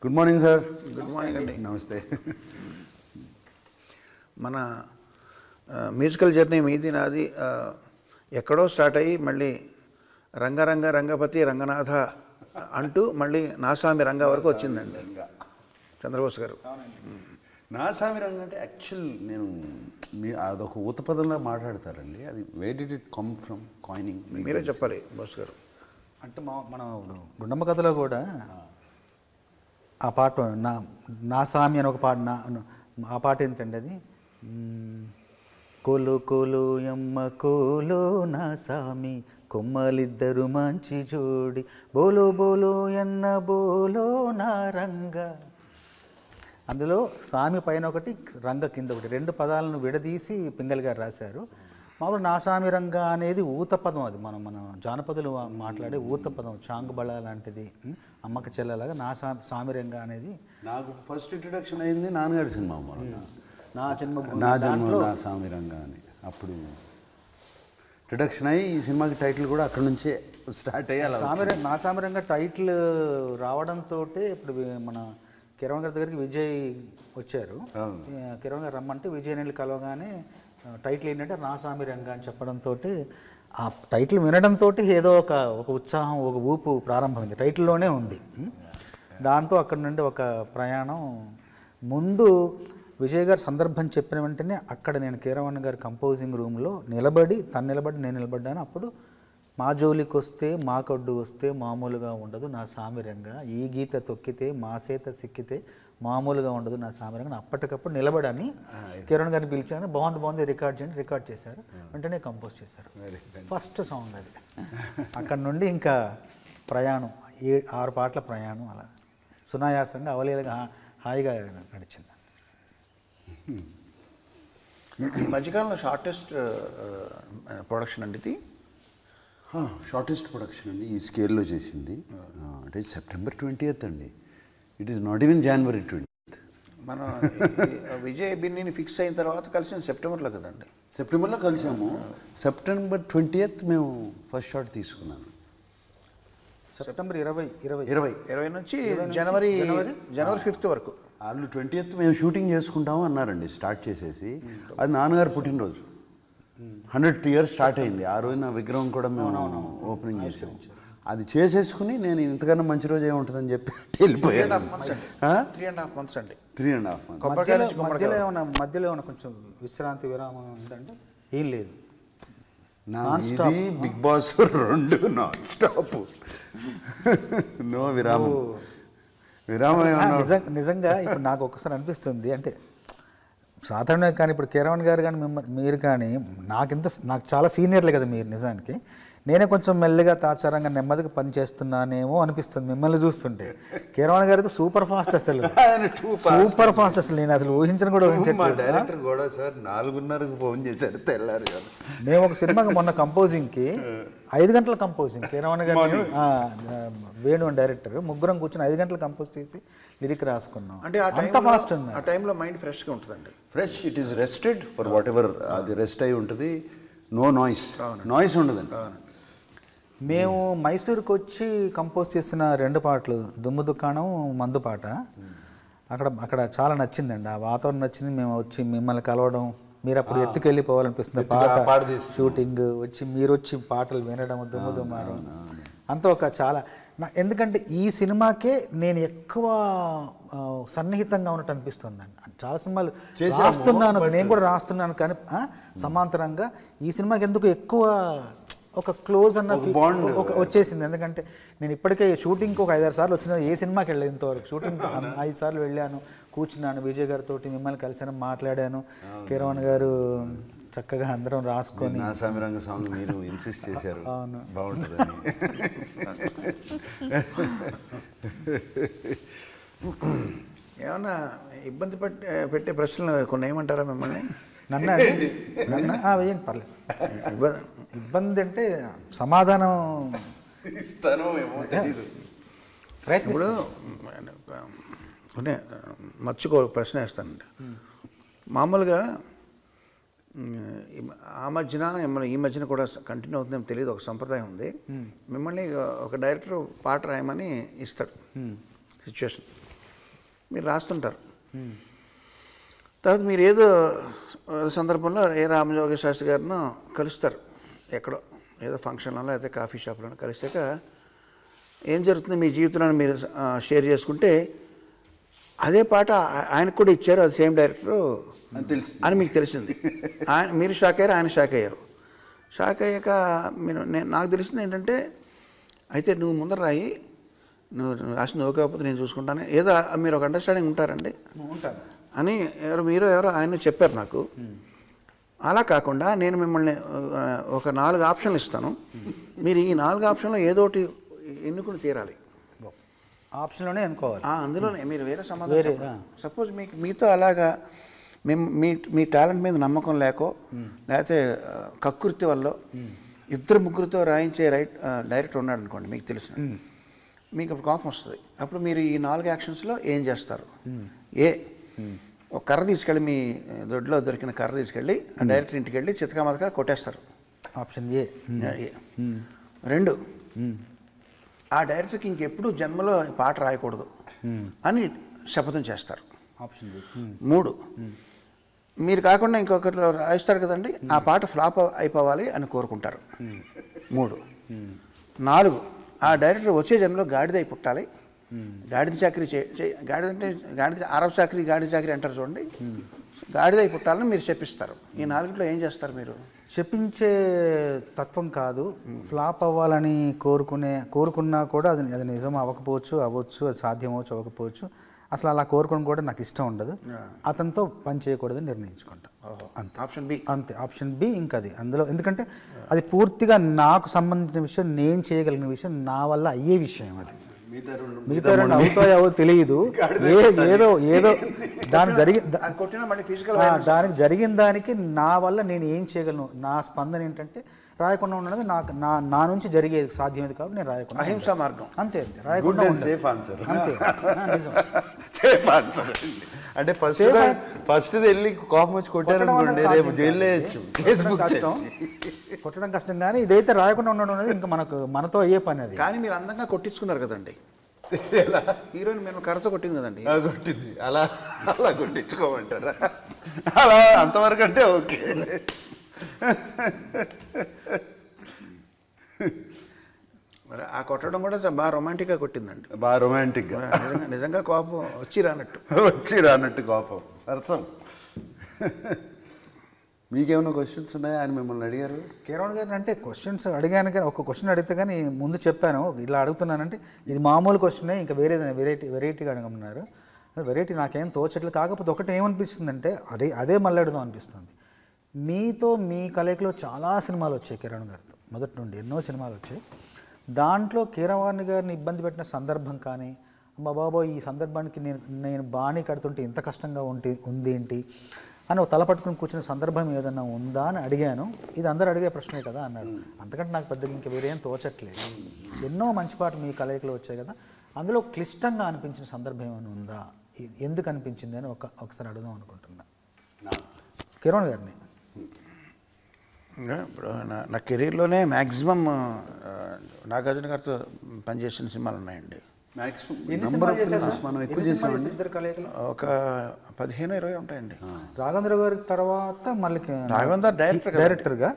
Good morning sir. Good morning అండి. నమస్తే. మన మ్యూజికల్ జర్నీ మీది నాది ఎక్కడో స్టార్ట్ అయ్యి మళ్ళీ రంగపతి రంగనాథ అంటూ మళ్ళీ నాస్వామి రంగ వరకు వచ్చిందండి చంద్రబోస్ గారు. నాస్వామి రంగ అంటే యాక్చువల్ నేను అదొక ఊతపదంలా మాట్లాడతారండి. అది where did it come from coining? మీరే చెప్పాలి బోస్ గారు. అంటే మన గుండమ్మ కథలో కూడా ఆ పాట నా సామి అని ఒక పాట ఆ పాట ఏంటండి అది? కోలు కోలు ఎమ్మ కోలో నా సామి కొమ్మలిద్దరు మంచి జోడి బోలో బోలో ఎన్న బోలో నా రంగ. అందులో సామి పైన ఒకటి రంగ కింద ఒకటి, రెండు పదాలను విడదీసి పింగళి గారు రాశారు. మామూలు నా సామి రంగ అనేది ఊత పదం. అది మన జానపదులు మాట్లాడే ఊత పదం, చాంగుబళ లాంటిది, అమ్మక చెల్లలాగా నా సామి రంగ అనేది. నాకు ఫస్ట్ ఇంట్రడక్షన్ అయింది నాన్నగారి సినిమా నా జన్మ నా సామి రంగ అని. అప్పుడు ఇంట్రడక్షన్ అయ్యి ఈ సినిమాకి టైటిల్ కూడా అక్కడ నుంచే స్టార్ట్ అయ్యాలి. నా సామి రంగ టైటిల్ రావడంతో ఇప్పుడు మన కిరణ్ గారి దగ్గరికి విజయ్ వచ్చారు. కిరణ్ గారు రమ్మంటే విజయ్ నీళ్ళు కలవగానే టైటిల్ ఏంటంటే నా సామి రంగ అని చెప్పడంతో ఆ టైటిల్ వినడంతో ఏదో ఒక ఉత్సాహం, ఒక ఊపు ప్రారంభమైంది. టైటిల్లోనే ఉంది. దాంతో అక్కడి నుండి ఒక ప్రయాణం. ముందు విజయ్ గారు సందర్భం చెప్పిన వెంటనే అక్కడ నేను కీరవాణి గారి కంపోజింగ్ రూమ్లో తను నిలబడి నేను నిలబడ్డాను. అప్పుడు మా జోలికి వస్తే మా కొడ్డు వస్తే మామూలుగా ఉండదు నా సామిరంగా, ఈ గీత తొక్కితే మా సేత సిక్కితే మామూలుగా ఉండదు నా సామిరంగా. అప్పటికప్పుడు నిలబడని కిరణ్ గారిని పిలిచాను. బాగుంది రికార్డ్ చేయండి. రికార్డ్ చేశారు. వెంటనే కంపోజ్ చేశారు. ఫస్ట్ సాంగ్ అది. అక్కడ నుండి ఇంకా ప్రయాణం 6 పాటల ప్రయాణం అలా సునాయాసంగా అవలీలగా హాయిగా నడిచింది. ఈ మధ్యకాలంలో షార్టెస్ట్ ప్రొడక్షన్ అండి ఇది. షార్టెస్ట్ ప్రొడక్షన్ అండి ఈ స్కేల్లో చేసింది. అంటే September 20th అండి. It is not even January 20th. మనం విజయ్ బిన్నీని ఫిక్స్ అయిన తర్వాత కలిసిన సెప్టెంబర్లో కదండి. సెప్టెంబర్లో కలిసాము. September 20th మేము ఫస్ట్ షాట్ తీసుకున్నాను. September 20 నుంచి జనవరి 5th వరకు. వాళ్ళు 20th మేము షూటింగ్ చేసుకుంటాము అన్నారండి స్టార్ట్ చేసేసి. అది నాన్నగారు పుట్టినరోజు 100th year స్టార్ట్ అయింది. ఆ రోజు నా విగ్రహం కూడా మేము ఓపెనింగ్ చేసాము. అది చేసేసుకుని నేను ఇంతకన్నా మంచి రోజు ఏముంటుందని చెప్పి వెళ్ళిపోయాను. 3.5 months అండి. 3.5 months. మధ్యలో ఏమైనా కొంచెం విశ్రాంతి విరామం ఉందంటే ఏం లేదు. ఇది Bigg Boss 2 non stop, no విరామం. నిజంగా ఇప్పుడు నాకు ఒక్కసారి అనిపిస్తుంది, అంటే సాధారణంగా కానీ ఇప్పుడు కిరణ్ గారు కానీ మీరు కానీ నాకు చాలా సీనియర్లే కదా మీరు. నిజానికి నేనే కొంచెం మెల్లగా తాచారంగా నెమ్మదిగా పని చేస్తున్నానేమో అనిపిస్తుంది మిమ్మల్ని చూస్తుంటే. కిరణ్ గారితో సూపర్ ఫాస్ట్, అసలు సూపర్ ఫాస్ట్. అసలు నేను అసలు ఊహించను కూడా ఊహించట్లేదు. డైరెక్టర్ కూడా సార్ 4:30కు ఫోన్ చేశారు తెల్లారు. మేము ఒక సినిమాకి మొన్న కంపోజింగ్కి 5 గంటల కంపోజింగ్, కిరణ్ గారు వేణు అని డైరెక్టర్ ముగ్గురం కూర్చొని 5 గంటలు కంపోజ్ చేసి లిరిక్ రాసుకున్నాం. అంటే అంత ఫాస్ట్ ఉంది. ఆ టైంలో మైండ్ ఫ్రెష్గా ఉంటుందండి. Fresh, it is rested for what ever. అది రెస్ట్ అయి ఉంటుంది. నో నాయిస్ ఉండదండి. మేము మైసూరుకి వచ్చి కంపోజ్ చేసిన 2 పాటలు, దుమ్ము దుకాణం, మందు పాట, అక్కడ చాలా నచ్చిందండి. ఆ వాతావరణం నచ్చింది. మేము వచ్చి మిమ్మల్ని కలవడం, మీరు అప్పుడు ఎత్తుకెళ్ళిపోవాలనిపిస్తుంది పాట షూటింగ్, మీరు వచ్చి పాటలు వినడం, దుమ్ము దుమ్మారం అంతా ఒక చాలా. ఎందుకంటే ఈ సినిమాకే నేను ఎక్కువ సన్నిహితంగా ఉన్నట్టు అనిపిస్తుంది అండి. చాలా సినిమాలు రాస్తున్నాను, నేను కూడా రాస్తున్నాను, కానీ సమాంతరంగా ఈ సినిమాకి ఎందుకు ఎక్కువ ఒక క్లోజ్ అన్న వచ్చేసింది. ఎందుకంటే నేను ఇప్పటికే షూటింగ్కి ఒక 5-6 సార్లు వచ్చిన, ఏ సినిమాకి వెళ్ళలేదు ఇంతవరకు. షూటింగ్ 5 సార్లు వెళ్ళాను, కూర్చున్నాను, విజయ్ గారితో మిమ్మల్ని కలిసాను, మాట్లాడాను. కిరణ్ గారు చక్కగా అందరం రాసుకొని నా సామి రంగ సాంగ్ మీరు ఇన్సిస్ట్ చేశారు, బాగుంటుందని. ఏమన్నా ఇబ్బంది పెట్టే ప్రశ్నలు కొన్ని ఏమంటారా మిమ్మల్ని? నన్ను వేయండి, పర్లేదు. ఇబ్బంది అంటే సమాధానం ఇప్పుడు మర్చికో ప్రశ్న వేస్తానండి. మామూలుగా ఆ మధ్యన ఈ మధ్యన కూడా కంటిన్యూ అవుతుందేమో తెలియదు, ఒక సంప్రదాయం ఉంది. మిమ్మల్ని ఒక డైరెక్టర్ పాట రాయమని ఇస్తాడు సిచ్యువేషన్. మీరు రాస్తుంటారు. తర్వాత మీరు ఏదో సందర్భంలో రామజోగ శాస్త్రి గారిను కలుస్తారు ఎక్కడో, ఏదో ఫంక్షన్లో లేకపోతే కాఫీ షాప్లో కలిసాక ఏం జరుగుతుంది మీ జీవితంలో మీరు షేర్ చేసుకుంటే అదే పాట ఆయనకు కూడా ఇచ్చారు, అది సేమ్ డైరెక్టరు అని మీకు తెలిసింది. మీరు షాక్ అయ్యారు, ఆయన షాక్ అయ్యారు. షాక్ అయ్యాక నాకు తెలిసింది ఏంటంటే, అయితే నువ్వు ముందర రాయి, నువ్వు రాసింది ఓకే కాకపోతే నేను చూసుకుంటాను, ఏదో మీరు ఒక అండర్స్టాండింగ్ ఉంటారండి అని ఎవరో ఆయన చెప్పారు నాకు. అలా కాకుండా నేను మిమ్మల్ని ఒక 4 ఆప్షన్లు ఇస్తాను, మీరు ఈ 4 ఆప్షన్లో ఏదో ఒకటి ఎన్నుకుని తీరాలి. ఆప్షన్లోనే అనుకోవాలి, అందులోనే మీరు వేరే సమాధానం. సపోజ్ మీతో అలాగా మీ టాలెంట్ మీద నమ్మకం లేకో లేకపోతే కక్కుర్తి వల్ల 2-3తో రాయించే డైరెక్టర్ ఉన్నాడు అనుకోండి, మీకు తెలిసిన, మీకు అప్పుడు కోపం వస్తుంది. అప్పుడు మీరు ఈ 4 యాక్షన్స్లో ఏం చేస్తారు? ఒక కర్ర తీసుకెళ్ళి, మీ దొడ్లో దొరికిన కర్ర తీసుకెళ్ళి ఆ డైరెక్టర్ ఇంటికి వెళ్ళి చితకామతగా కొట్టేస్తారు. Option A. 2, ఆ డైరెక్టర్కి ఇంకెప్పుడు జన్మలో పాట రాయకూడదు అని శపథం చేస్తారు. ఆప్షన్ 3, మీరు కాకుండా ఇంకొకరు రాయిస్తారు కదండి, ఆ పాట ఫ్లాప్ అయిపోవాలి అని కోరుకుంటారు. 3. 4, ఆ డైరెక్టర్ వచ్చే జన్మలో గాడిదై పుట్టాలి, గాడిద చాకరీ గాడిద అంటే గాడిద అరబ్ చాకరీ గాడిద చాకరీ అంటారు చూడండి, గాడిదై పుట్టాలని మీరు చెప్పిస్తారు. ఈ 4లో ఏం చేస్తారు? మీరు చెప్పించే తత్వం కాదు, ఫ్లాప్ అవ్వాలని కోరుకున్నా కూడా అది నిజం అవ్వకపోవచ్చు, అవ్వచ్చు, అది సాధ్యం అవ్వచ్చు, అవ్వకపోవచ్చు. అసలు అలా కోరుకోవడం కూడా నాకు ఇష్టం ఉండదు, అతనితో పని చేయకూడదని నిర్ణయించుకుంటా. అంతే. Option B. అంతే, ఆప్షన్ బి. ఇంకా అది అందులో, ఎందుకంటే అది పూర్తిగా నాకు సంబంధించిన విషయం, నేను చేయగలిగిన విషయం, నా వల్ల అయ్యే విషయం. అది మిగతా 2 అవుతాయో తెలియదు, ఏదో దానికి జరిగిన దానికి నా వల్ల నేను ఏం చేయగలను, నా స్పందన ఏంటంటే రాయకుండా ఉండడం నా నుంచి జరిగేది సాధ్యమేది కాబట్టి నేను రాయకుండా. అహింసా మార్గం. అంతే, రాయకుండా సేఫ్ ఆన్సర్. అంతే, నిజం. సేఫ్ ఆన్సర్ అంటే ఫస్ట్ వెళ్ళి కోపం వచ్చి కొట్టారనుకోండి, రేపు జైల్లో వేయచ్చు, ఫేస్బుక్ కొట్టడం కష్టం, కానీ ఇదైతే రాయకుండా ఉండడం అనేది ఇంకా మనతో అయ్యే పని. అది కానీ మీరు అందంగా కొట్టించుకున్నారు కదండి, హీరోయిన్ మేము కర్రతో కొట్టింది కదండి. కొట్టింది, అలా కొట్టించుకోమంటారా? అలా అంతవరకు అంటే ఓకే. మరి ఆ కొట్టడం కూడా బాగా రొమాంటిక్గా కొట్టిందండి, బాగా రొమాంటిక్గా. నిజంగా కోపం వచ్చి రానట్టు కోపం సరసం. మీకేమైనా క్వశ్చన్స్ ఉన్నాయా? ఆయన మిమ్మల్ని అడిగారు కీరవాణి గారిని. అంటే క్వశ్చన్స్ అడిగాను, కానీ ఒక క్వశ్చన్ అడిగితే కానీ ముందు చెప్పాను ఇలా అడుగుతున్నానంటే ఇది మామూలు క్వశ్చనే, ఇంకా వెరైటీగా అడగమన్నారు. వెరైటీ నాకేం తోచట్లేదు. కాకపోతే ఒకటి ఏమనిపిస్తుందంటే అదే మళ్ళీ అడుగుదాం అనిపిస్తుంది. మీతో మీ కలయికలో చాలా సినిమాలు వచ్చాయి, కీరవాణి గారితో మొదటి నుండి ఎన్నో సినిమాలు వచ్చాయి. దాంట్లో కీరవాణి గారిని ఇబ్బంది పెట్టిన సందర్భం కానీ, అమ్మ బాబోయ్ ఈ సందర్భానికి నేను బాణీ కడుతుంటే ఇంత కష్టంగా ఉంది ఏంటి అని తల పట్టుకుని కూర్చున్న సందర్భం ఏదన్నా ఉందా అని అడిగాను. ఇది అందరూ అడిగే ప్రశ్నే కదా అన్నారు. అంతకంటే నాకు పెద్దగా ఇంకా వేరేం తోచట్లేదు. ఎన్నో మంచి పాటలు మీ కలయికలో వచ్చాయి కదా, అందులో క్లిష్టంగా అనిపించిన సందర్భం ఏమైనా ఉందా, ఎందుకు అనిపించింది అని ఒకసారి అడుగుదాం అనుకుంటున్నా కీరవాణి గారిని. ఇప్పుడు నా కెరీర్లోనే మ్యాక్సిమం నాగార్జున గారితో పనిచేసిన సినిమాలు ఉన్నాయండి. మనం ఎక్కువ చేసామండి, ఒక 15-20 ఉంటాయండి. రాఘవేంద్ర గారి తర్వాత మళ్ళీ రాఘవేంద్ర డైరెక్టర్గా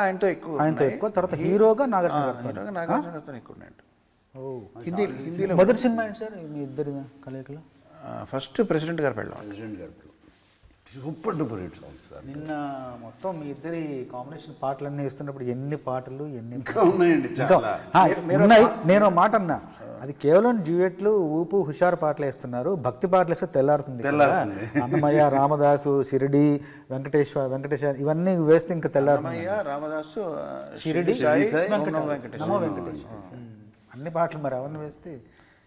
ఆయనతో ఎక్కువ, తర్వాత హీరోగా నాగార్జున గారితో ఎక్కువ ఉన్నాయండి. హిందీలో మొదటి సినిమా ఏంటి సార్ మీ ఇద్దరి కలయికలో? ఫస్ట్ ప్రెసిడెంట్ గారు పెళ్ళాం. Super duper hit songs sir. నిన్న మొత్తం మీ ఇద్దరి కాంబినేషన్ పాటలన్నీ ఇస్తున్నప్పుడు ఎన్ని పాటలు ఉన్నాయండి. నేను మాట అన్నా, అది కేవలం డ్యూయెట్లు, ఊపు, హుషారు పాటలు వేస్తున్నారు. భక్తి పాటలు వేస్తే తెల్లారుతుంది. అన్నమయ్య, రామదాసు, షిరిడి, వెంకటేశ్వర ఇవన్నీ వేస్తే ఇంకా తెల్లారుతుంది. రామదాసు, షిరిడి, నమో వెంకటేశ్వర అన్ని పాటలు మరి అవన్నీ వేస్తే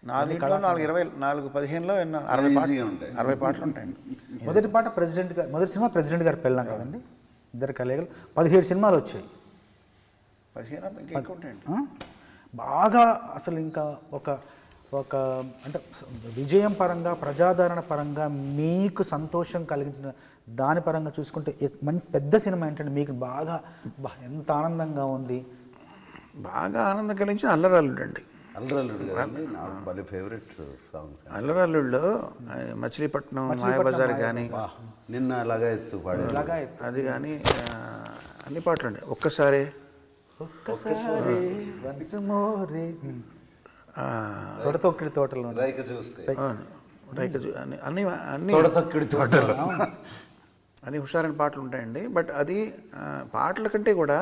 4-15లో 60 పాటలు ఉంటాయండి. మొదటి సినిమా ప్రెసిడెంట్ గారు పెళ్ళాం కదండి, ఇద్దరు కలయికలు 17 సినిమాలు వచ్చాయి. 15 ఉంటాయండి. బాగా అసలు ఇంకా ఒక అంటే విజయం పరంగా, ప్రజాదరణ పరంగా మీకు సంతోషం కలిగించిన దాని పరంగా చూసుకుంటే మంచి పెద్ద సినిమా ఏంటంటే మీకు బాగా ఎంత ఆనందంగా ఉంది? బాగా ఆనందం కలిగించిన అల్లరల్లుడు అండి. అల్లరల్లుడు కదండి నాకు భలే ఫేవరెట్ సాంగ్స్. అల్లరల్లుళ్ళలో మచిలీపట్నం మాయాబజార్ కానీ నిన్న అలాగా ఎత్తు పాడే అది కానీ అన్ని పాటలు అండి. ఒక్కసారి తొడతొక్కిడి తోటలో రైక చూస్తే అన్ని అన్ని తొడతొక్కిడి తోటలో అన్ని హుషారైన పాటలు ఉంటాయండి. బట్ అది పాటల కంటే కూడా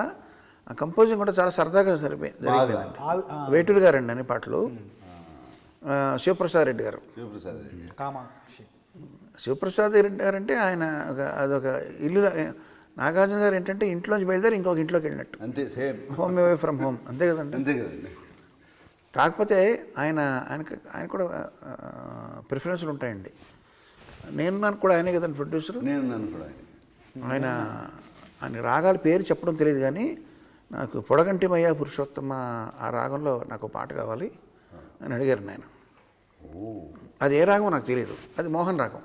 కంపోజింగ్ కూడా చాలా సరదాగా జరిగిపోయిందండి. వేటూరు గారండి అన్ని పాటలు. శివప్రసాద్ రెడ్డి గారు, కామాక్షి శివప్రసాద్ రెడ్డి గారు అంటే ఆయన అదొక ఇల్లు. నాగార్జున గారు ఏంటంటే ఇంట్లోంచి బయలుదేరి ఇంకొక ఇంట్లోకి వెళ్ళినట్టు, అంతే same home away from home, అంతే కదండి. అంతే కదండి. కాకపోతే ఆయన కూడా ప్రిఫరెన్స్లు ఉంటాయండి. నేను కూడా ఆయనే కదండి ప్రొడ్యూసర్. నేను కూడా ఆయన రాగాల పేరు చెప్పడం తెలియదు కానీ నాకు పొడగంటిమయ్య పురుషోత్తమ ఆ రాగంలో నాకు పాట కావాలి అని అడిగారు ఆయన. అది ఏ రాగమో నాకు తెలియదు, అది మోహన్ రాగం.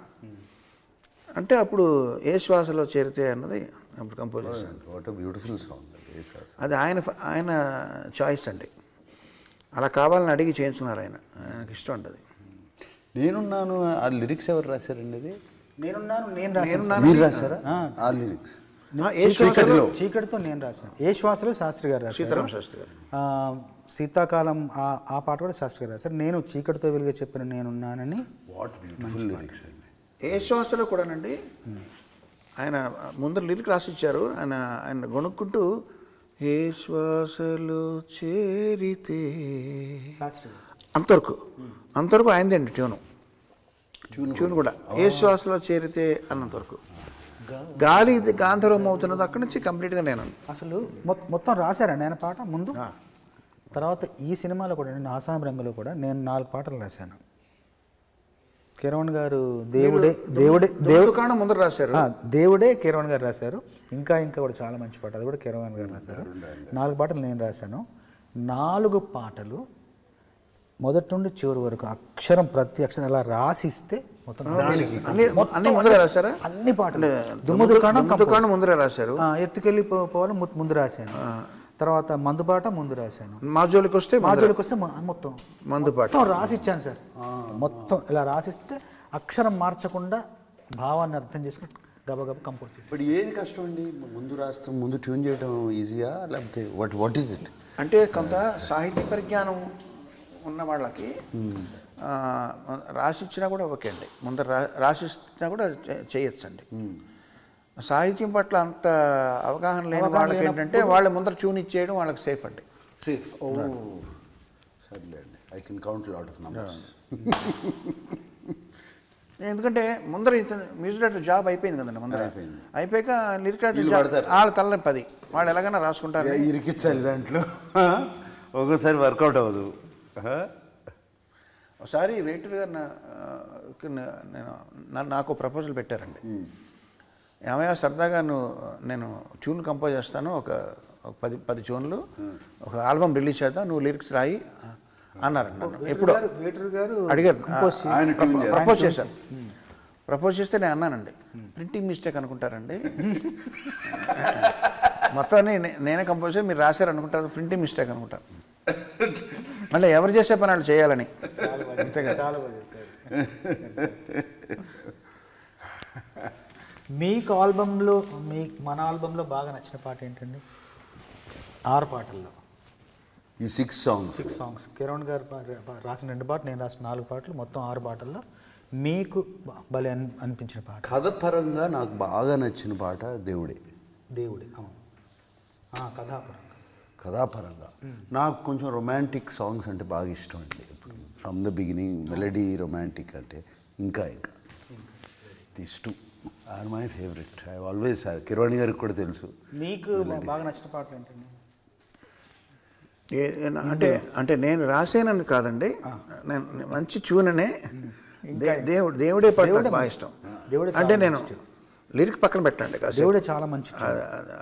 అంటే అప్పుడు ఏ శ్వాసలో చేరితే అన్నది అప్పుడు కంపోజ్ చేశాను. వాట్ బ్యూటిఫుల్ సాంగ్ అది ఆయన చాయిస్ అండి. అలా కావాలని అడిగి చేయించున్నారు ఆయనకి ఇష్టం అండి. నేనున్నాను ఆ లిరిక్స్ ఎవరు రాశారండి? అది నేను మీరు రాశారా ఆ లిరిక్స్? చీకటితో నేను రాశాను. ఏ శ్వాసలో శాస్త్రి గారు రాశారు, సీతారామ శాస్త్రి గారు. శీతాకాలం ఆ పాట కూడా శాస్త్రి గారు రాశారు. నేను చీకటితో వెలుగు చెప్పిన నేనున్నానని. వాట్ బ్యూటిఫుల్ లిరిక్స్ అండి. ఏ శ్వాసలో కూడానండి ఆయన ముందర లిరిక్ రాసిచ్చారు. ఆయన గొనుక్కుంటూ ఏ శ్వాసలో చేరితే అంతవరకు ఆయనదండి ట్యూన్ కూడా. ఏ శ్వాసలో చేరితే అన్నంతవరకు. గాలి గాంధర్వం అవుతున్నది అక్కడి నుంచి కంప్లీట్గా నేను అసలు మొత్తం రాశారండి ఆయన పాట ముందు. తర్వాత ఈ సినిమాలో కూడా నేను ఆసాం రంగులో కూడా నేను 4 పాటలు రాశాను. కిరణ్ గారు ముందర రాశారు. దేవుడే కిరణ్ గారు రాశారు. ఇంకా కూడా చాలా మంచి పాట, అది కూడా కిరణ్ గారు రాశారు. 4 పాటలు నేను రాశాను. 4 పాటలు మొదటి నుండి చివరి వరకు అక్షరం ప్రతి అక్షరం ఎలా రాసిస్తే మొత్తం అన్ని ముందరే రాశారా? అన్ని పాటలు దుకాణం ముందరే రాశారు. ఎత్తుకెళ్ళి పోవాలి ముందు రాశాను. తర్వాత మందుబాట ముందు రాశాను. మాజోలికి వస్తే మొత్తం మందుబాట రాసిచ్చాను సార్. మొత్తం ఇలా రాసిస్తే అక్షరం మార్చకుండా భావాన్ని అర్థం చేసుకుని గబగబా కంపోజ్ చేసి. బట్ ఏది కష్టం అండి? ముందు రాస్తాం, ముందు ట్యూన్ చేయడం ఈజీయా లేకపోతే వాట్ ఈస్ ఇట్? అంటే కొంత సాహిత్య పరిజ్ఞానం ఉన్న వాళ్ళకి రాసిచ్చినా కూడా ఓకే అండి. ముందర రాసిచ్చినా కూడా చేయొచ్చండి. సాహిత్యం పట్ల అంత అవగాహన లేని వాళ్ళకి ఏంటంటే వాళ్ళ ముందర ట్యూన్ ఇచ్చేయడం వాళ్ళకి సేఫ్ అండి. సేఫ్. సర్లే అండి, I can count lot of numbers. ఎందుకంటే ముందర మ్యూజిక్ డైరెక్టర్ జాబ్ అయిపోయింది కదండి. ముందర అయిపోయాక లిరిక్ డైరెక్టర్ వాళ్ళ తల్లని 10 వాళ్ళు ఎలాగైనా రాసుకుంటారు. ఇరికిచ్చాలి దాంట్లో, ఒక్కోసారి వర్కౌట్ అవ్వదు. ఒకసారి వేటూరు గారు నాకు ప్రపోజల్ పెట్టారండి. ఏమయ్యా సరదాగా నేను ట్యూన్ కంపోజ్ చేస్తాను, ఒక 10 ట్యూన్లు, ఒక ఆల్బమ్ రిలీజ్ చేద్దాం, నువ్వు లిరిక్స్ రాయి అన్నారండి. నన్ను ఎప్పుడు అడిగారు, ప్రపోజ్ చేస్తే నేను అన్నానండి, ప్రింటింగ్ మిస్టేక్ అనుకుంటారండి, మొత్తాన్ని నేనే కంపోజ్ చేసి మీరు రాశారు అనుకుంటారు, ప్రింటింగ్ మిస్టేక్ అనుకుంటారు, మళ్ళీ ఎవరు చేసే పని వాళ్ళు చేయాలని. అంతే కదా. మీకు ఆల్బంలో మన ఆల్బంలో బాగా నచ్చిన పాట ఏంటండి? 6 పాటల్లో ఈ 6 సాంగ్స్ కిరణ్ గారు రాసిన 2 పాటలు, నేను రాసిన 4 పాటలు, మొత్తం 6 పాటల్లో మీకు భలే అనిపించిన పాట? కథ పరంగా నాకు బాగా నచ్చిన పాట దేవుడే. అవును. కథాపరంగా నాకు కొంచెం రొమాంటిక్ సాంగ్స్ అంటే బాగా ఇష్టం అండి. ఇప్పుడు from the beginning melody romantic అంటే ఇంకా these 2 are my favourite. I always, Kiran గారికి కూడా తెలుసు. మీకు బాగా నచ్చిన పాటలు ఏంటండి? అంటే నేను రాసేనని కాదండి, నేను మంచి ట్యూననే దేవుడే పాట బాగా ఇష్టం. అంటే నేను లిరిక్ పక్కన పెట్టండి, దేవుడే చాలా మంచి,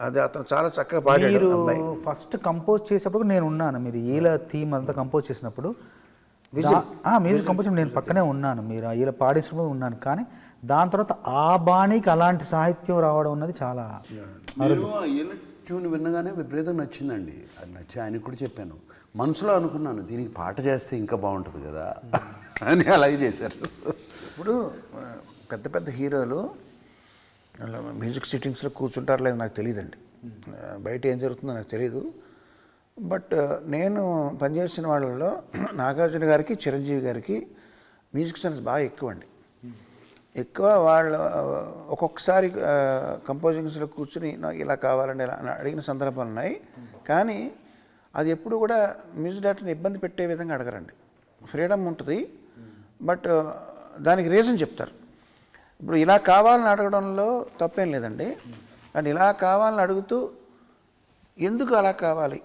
అది అతను చాలా చక్కగా పాడాడు. మీరు ఫస్ట్ కంపోజ్ చేసేప్పుడు నేను ఉన్నాను, మీరు ఈల థీమ్ అంతా కంపోజ్ చేసినప్పుడు మ్యూజిక్ కంపోజ్ నేను పక్కనే ఉన్నాను, మీరు ఈల పాడేసినప్పుడు ఉన్నాను. కానీ దాని తర్వాత ఆ బాణీకి అలాంటి సాహిత్యం రావడం ఉన్నది చాలా ట్యూన్ విన్నగానే విపరీతంగా నచ్చిందండి. అది నచ్చి ఆయనకు కూడా చెప్పాను. మనసులో అనుకున్నాను దీనికి పాట చేస్తే ఇంకా బాగుంటుంది కదా అని అలాగే చేశారు. ఇప్పుడు పెద్ద పెద్ద హీరోలు అలా మ్యూజిక్ సిట్టింగ్స్లో కూర్చుంటారు లేదు నాకు తెలియదండి, బయట ఏం జరుగుతుందో నాకు తెలీదు. బట్ నేను పనిచేసిన వాళ్ళలో నాగార్జున గారికి చిరంజీవి గారికి మ్యూజిక్ సెన్స్ బాగా ఎక్కువ అండి. ఎక్కువ వాళ్ళు ఒక్కొక్కసారి కంపోజింగ్స్లో కూర్చుని నాకు ఇలా కావాలండి ఇలా అడిగిన సందర్భాలు ఉన్నాయి. కానీ అది ఎప్పుడు కూడా మ్యూజిక్ డైరెక్టర్ని ఇబ్బంది పెట్టే విధంగా అడగరండి. ఫ్రీడమ్ ఉంటుంది, బట్ దానికి రీజన్ చెప్తారు. ఇప్పుడు ఇలా కావాలని అడగడంలో తప్పేం లేదండి, కానీ ఇలా కావాలని అడుగుతూ ఎందుకు అలా కావాలి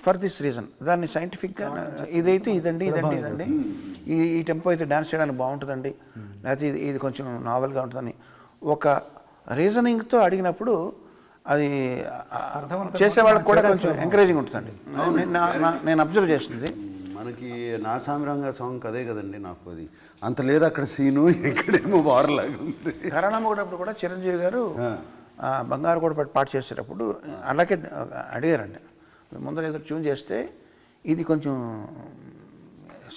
ఫర్ దిస్ రీజన్, దాన్ని సైంటిఫిక్గా ఇదైతే ఇదండి ఈ టెంపో అయితే డ్యాన్స్ చేయడానికి బాగుంటుందండి, లేకపోతే ఇది కొంచెం నావెల్గా ఉంటుందని ఒక రీజనింగ్తో అడిగినప్పుడు అది చేసే వాళ్ళకి కూడా కొంచెం ఎంకరేజింగ్ ఉంటుందండి. నేను అబ్జర్వ్ చేస్తుంది. మనకి నా సామిరంగా సాంగ్ అదే కదండి, నాకు అది అంత లేదు అక్కడ సీను, ఇక్కడేమో వారలాగా ఉంది. కరణమ్మగూడప్పుడు కూడా చిరంజీవి గారు బంగారు కూడా పాట చేసేటప్పుడు అలాగే అడిగారండి, ముందర ఏదో ట్యూన్ చేస్తే ఇది కొంచెం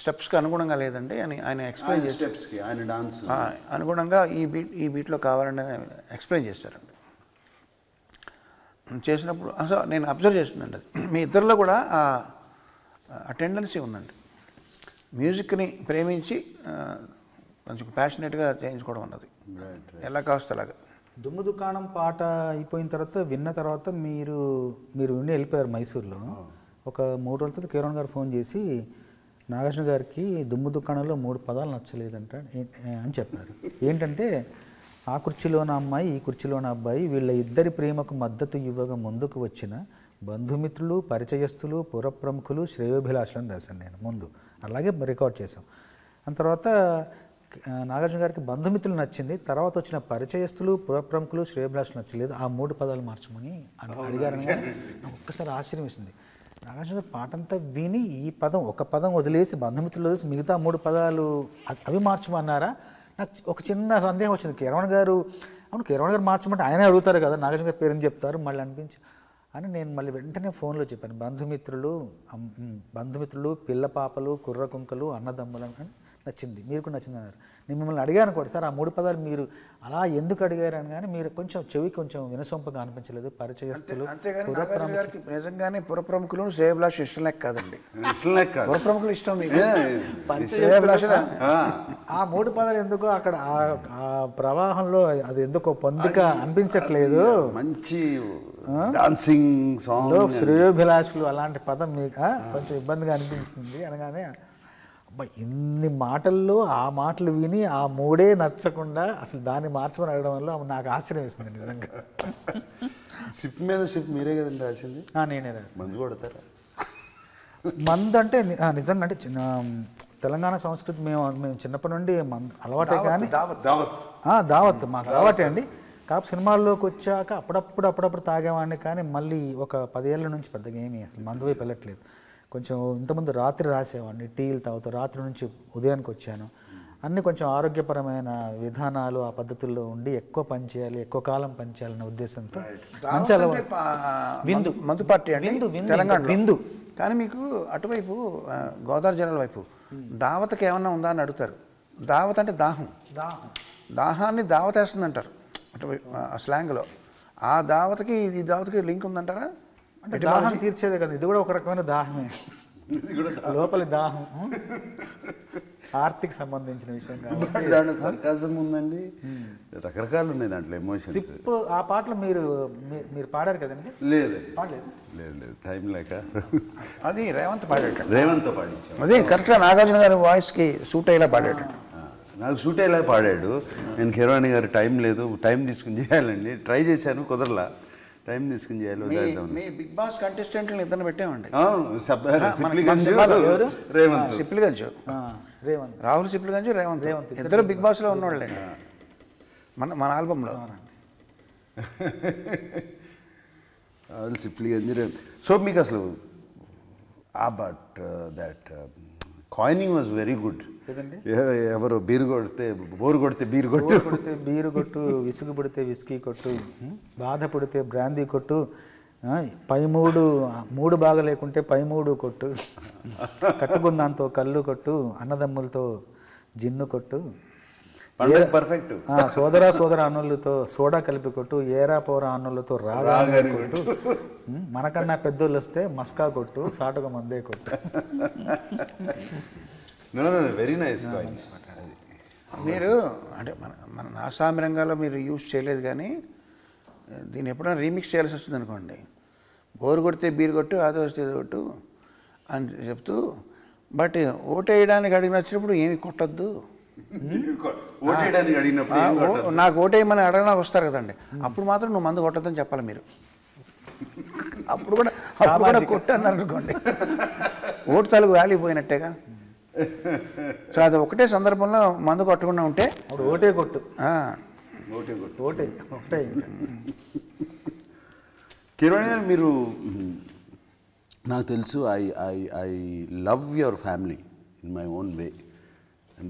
స్టెప్స్కి అనుగుణంగా లేదండి అని ఆయన ఎక్స్ప్లెయిన్ చేసి స్టెప్స్కి ఆయన డాన్స్ అనుగుణంగా ఈ బీట్లో కావాలండి ఎక్స్ప్లెయిన్ చేస్తారండి. చేసినప్పుడు అసలు నేను అబ్జర్వ్ చేస్తుందండి, అది మీ ఇద్దరిలో కూడా ఆ టెండెన్సీ ఉందండి. మ్యూజిక్ని ప్రేమించి కొంచెం ప్యాషనెట్గా చేయించుకోవడం అన్నది ఎలా కావస్తే అలాగా. దుమ్ము దుకాణం పాట అయిపోయిన తర్వాత విన్న తర్వాత మీరు విని వెళ్ళిపోయారు మైసూర్లో. ఒక 3 రోజుల తర్వాత కిరణ్ గారు ఫోన్ చేసి నాగార్జున గారికి దుమ్ము దుకాణంలో 3 పదాలు నచ్చలేదంట అని చెప్పారు. ఏంటంటే ఆ కుర్చీలోన అమ్మాయి ఈ కుర్చీలోన అబ్బాయి వీళ్ళ ఇద్దరి ప్రేమకు మద్దతు ఇవ్వగా ముందుకు వచ్చిన బంధుమిత్రులు పరిచయస్తులు పురప్రముఖులు శ్రేయోభిలాషులను రాశాను నేను ముందు, అలాగే రికార్డ్ చేశాం. ఆ తర్వాత నాగార్జున గారికి బంధుమిత్రులు నచ్చింది, తర్వాత వచ్చిన పరిచయస్తులు పురప్రముఖులు శ్రేయోభిలాషులు నచ్చలేదు, ఆ 3 పదాలు మార్చమని అడిగారని నాకు ఒక్కసారి ఆశ్చర్యం వేసింది. నాగార్జున గారు పాటంతా విని ఈ పదం ఒక పదం వదిలేసి బంధుమిత్రులు వదిలేసి మిగతా 3 పదాలు అవి మార్చమన్నారా? నాకు ఒక చిన్న సందేహం వచ్చింది. కిరణ్ గారు మార్చమంటే ఆయనే అడుగుతారు కదా, నాగార్జున గారి పేరుని చెప్తారు మళ్ళీ అనిపించి అని నేను మళ్ళీ వెంటనే ఫోన్లో చెప్పాను. బంధుమిత్రులు పిల్ల పాపలు కుర్ర కుంకలు అన్నదమ్ములు అని నచ్చింది, మీరు కూడా నచ్చింది అన్నారు. నేను మిమ్మల్ని అడిగాను కూడా, సార్ ఆ 3 పదాలు మీరు అలా ఎందుకు అడిగారు అని, కానీ మీరు చెవి కొంచెం వినసొంపగా అనిపించలేదు. పరిచయస్తులు గారికి నిజంగానే పురప్రముఖులు శ్రేయోభిలాష ఇష్టం లేక కాదండి, పురప్రముఖులు ఇష్టం ఆ 3 పదాలు ఎందుకో అక్కడ ఆ ప్రవాహంలో అది ఎందుకో పొందిక అనిపించట్లేదు. మంచి డాన్సింగ్ సాంగ్ శ్రేయోభిలాషులు అలాంటి పదం మీకు కొంచెం ఇబ్బందిగా అనిపించింది అనగానే అబ్బా ఇన్ని మాటల్లో ఆ మాటలు విని ఆ 3 నచ్చకుండా అసలు దాన్ని మార్చుకొని అడగడం వల్ల నాకు ఆశ్చర్యం వేసింది నిజంగా. సిప్ మీద సిప్ మీరే కదండి రాసింది? నేనే రాసి. మందు కొడతారా? మందు అంటే నిజంగా అంటే తెలంగాణ సంస్కృతి మేము చిన్నప్పటి నుండి అలవాటే, కానీ దావత్ మాకు అలవాటే అండి. కాకపోతే సినిమాల్లోకి వచ్చాక అప్పుడప్పుడు తాగేవాడిని, కానీ మళ్ళీ ఒక 10 ఏళ్ళ నుంచి పెద్దగా ఏమీ అసలు మందు వైపు వెళ్ళట్లేదు. కొంచెం ఇంతకుముందు రాత్రి రాసేవాడిని, టీలు తాగుతూ రాత్రి నుంచి ఉదయానికి వచ్చాను. అన్నీ కొంచెం ఆరోగ్యపరమైన విధానాలు ఆ పద్ధతుల్లో ఉండి ఎక్కువ పని చేయాలి, ఎక్కువ కాలం పని చేయాలనే ఉద్దేశంతో మంచి విందు మందు పార్టీ అండి తెలంగాణ విందు. కానీ మీకు అటువైపు గోదావరి జిల్లాల వైపు దావత్కి ఏమన్నా ఉందా అని అడుగుతారు. దావత్ అంటే దాహాన్ని దావతేస్తుంది అంటారు అటువైపు ఆ స్లాంగ్లో. ఆ దావత్కి ఈ దావత్కి లింక్ ఉందంటారా? అంటే దాహం తీర్చేదే కదా, ఇది కూడా ఒక రకమైన దాహమే, లోపలి దాహం ఆర్తిక సంబంధించిన విషయం కాబట్టి దాంట్లో సర్కాజం ఉందండి, రకరకాలు ఉన్నాయి దాంట్లో ఎమోషన్స్. సిప్ ఆ పాటలు మీరు పాడారు కదండి? లేదు పాడలేదు, టైం లేక. అది రేవంత్ పాడాడు, రేవంత్తో పాడించాడు. అదే కరెక్ట్గా నాగార్జున గారి వాయిస్కి సూట్ అయ్యేలా పాడాడు. నాకు సూట్ అయ్యేలా పాడాడు. నేను కిరణ్ గారు టైం లేదు, టైం తీసుకుని చేయాలండి, ట్రై చేశాను కుదరలా, టైం తీసుకుని చేయాలి. మీ బిగ్ బాస్ కంటెస్టెంట్లను ఇద్దరు పెట్టామండి, సిప్లిగంజ్ రాహుల్ సిప్లిగంజ్ రేవంత్ ఇద్దరు బిగ్ బాస్లో ఉన్నవాళ్ళండి మన ఆల్బంలో. రాహుల్ సిప్లిగంజ్. సో మీకు అసలు but that coining was very good. ఎవరు బీరు కొడితే బోరు కొడితే బీరు కొట్టు, విసుగు పుడితే విస్కీ కొట్టు, బాధ పుడితే బ్రాందీ కొట్టు, పై మూడు బాగా లేకుంటే పై మూడు కొట్టు, కట్టుకుందాంతో కళ్ళు కొట్టు, అన్నదమ్ములతో జిన్ను కొట్టు, పర్ఫెక్ట్, సోదర అన్నులతో సోడా కలిపి కొట్టు, ఏరా పోరా అన్నులతో రాగా కొట్టు, మనకన్నా పెద్దోళ్ళు వస్తే మస్కా కొట్టు, సాటుగా మందే కొట్టు. Very nice. మీరు అంటే మన ఆసామి రంగాల్లో మీరు యూజ్ చేయలేదు, కానీ దీన్ని ఎప్పుడైనా రీమిక్స్ చేయాల్సి వస్తుంది అనుకోండి. బోరు కొడితే బీరు కొట్టు, అది వస్తే ఇది కొట్టు అని చెప్తూ, బట్ ఓటేయడానికి వచ్చినప్పుడు ఏమి కొట్టద్దు, నాకు ఓటేయమని అడగడానికి వస్తారు కదండి, అప్పుడు మాత్రం నువ్వు మందు కొట్టద్దని చెప్పాలి మీరు. అప్పుడు కూడా కొట్టన్నారు అనుకోండి, ఓటు తాలూకు వాల్యూ పోయినట్టేగా. సో అది ఒకటే సందర్భంలో మందు కొట్టకుండా ఉంటే ఓటే కొట్టు, ఓటే ఒకటే. కిరణ్ గారు, మీరు నాకు తెలుసు, I love your family in my own way.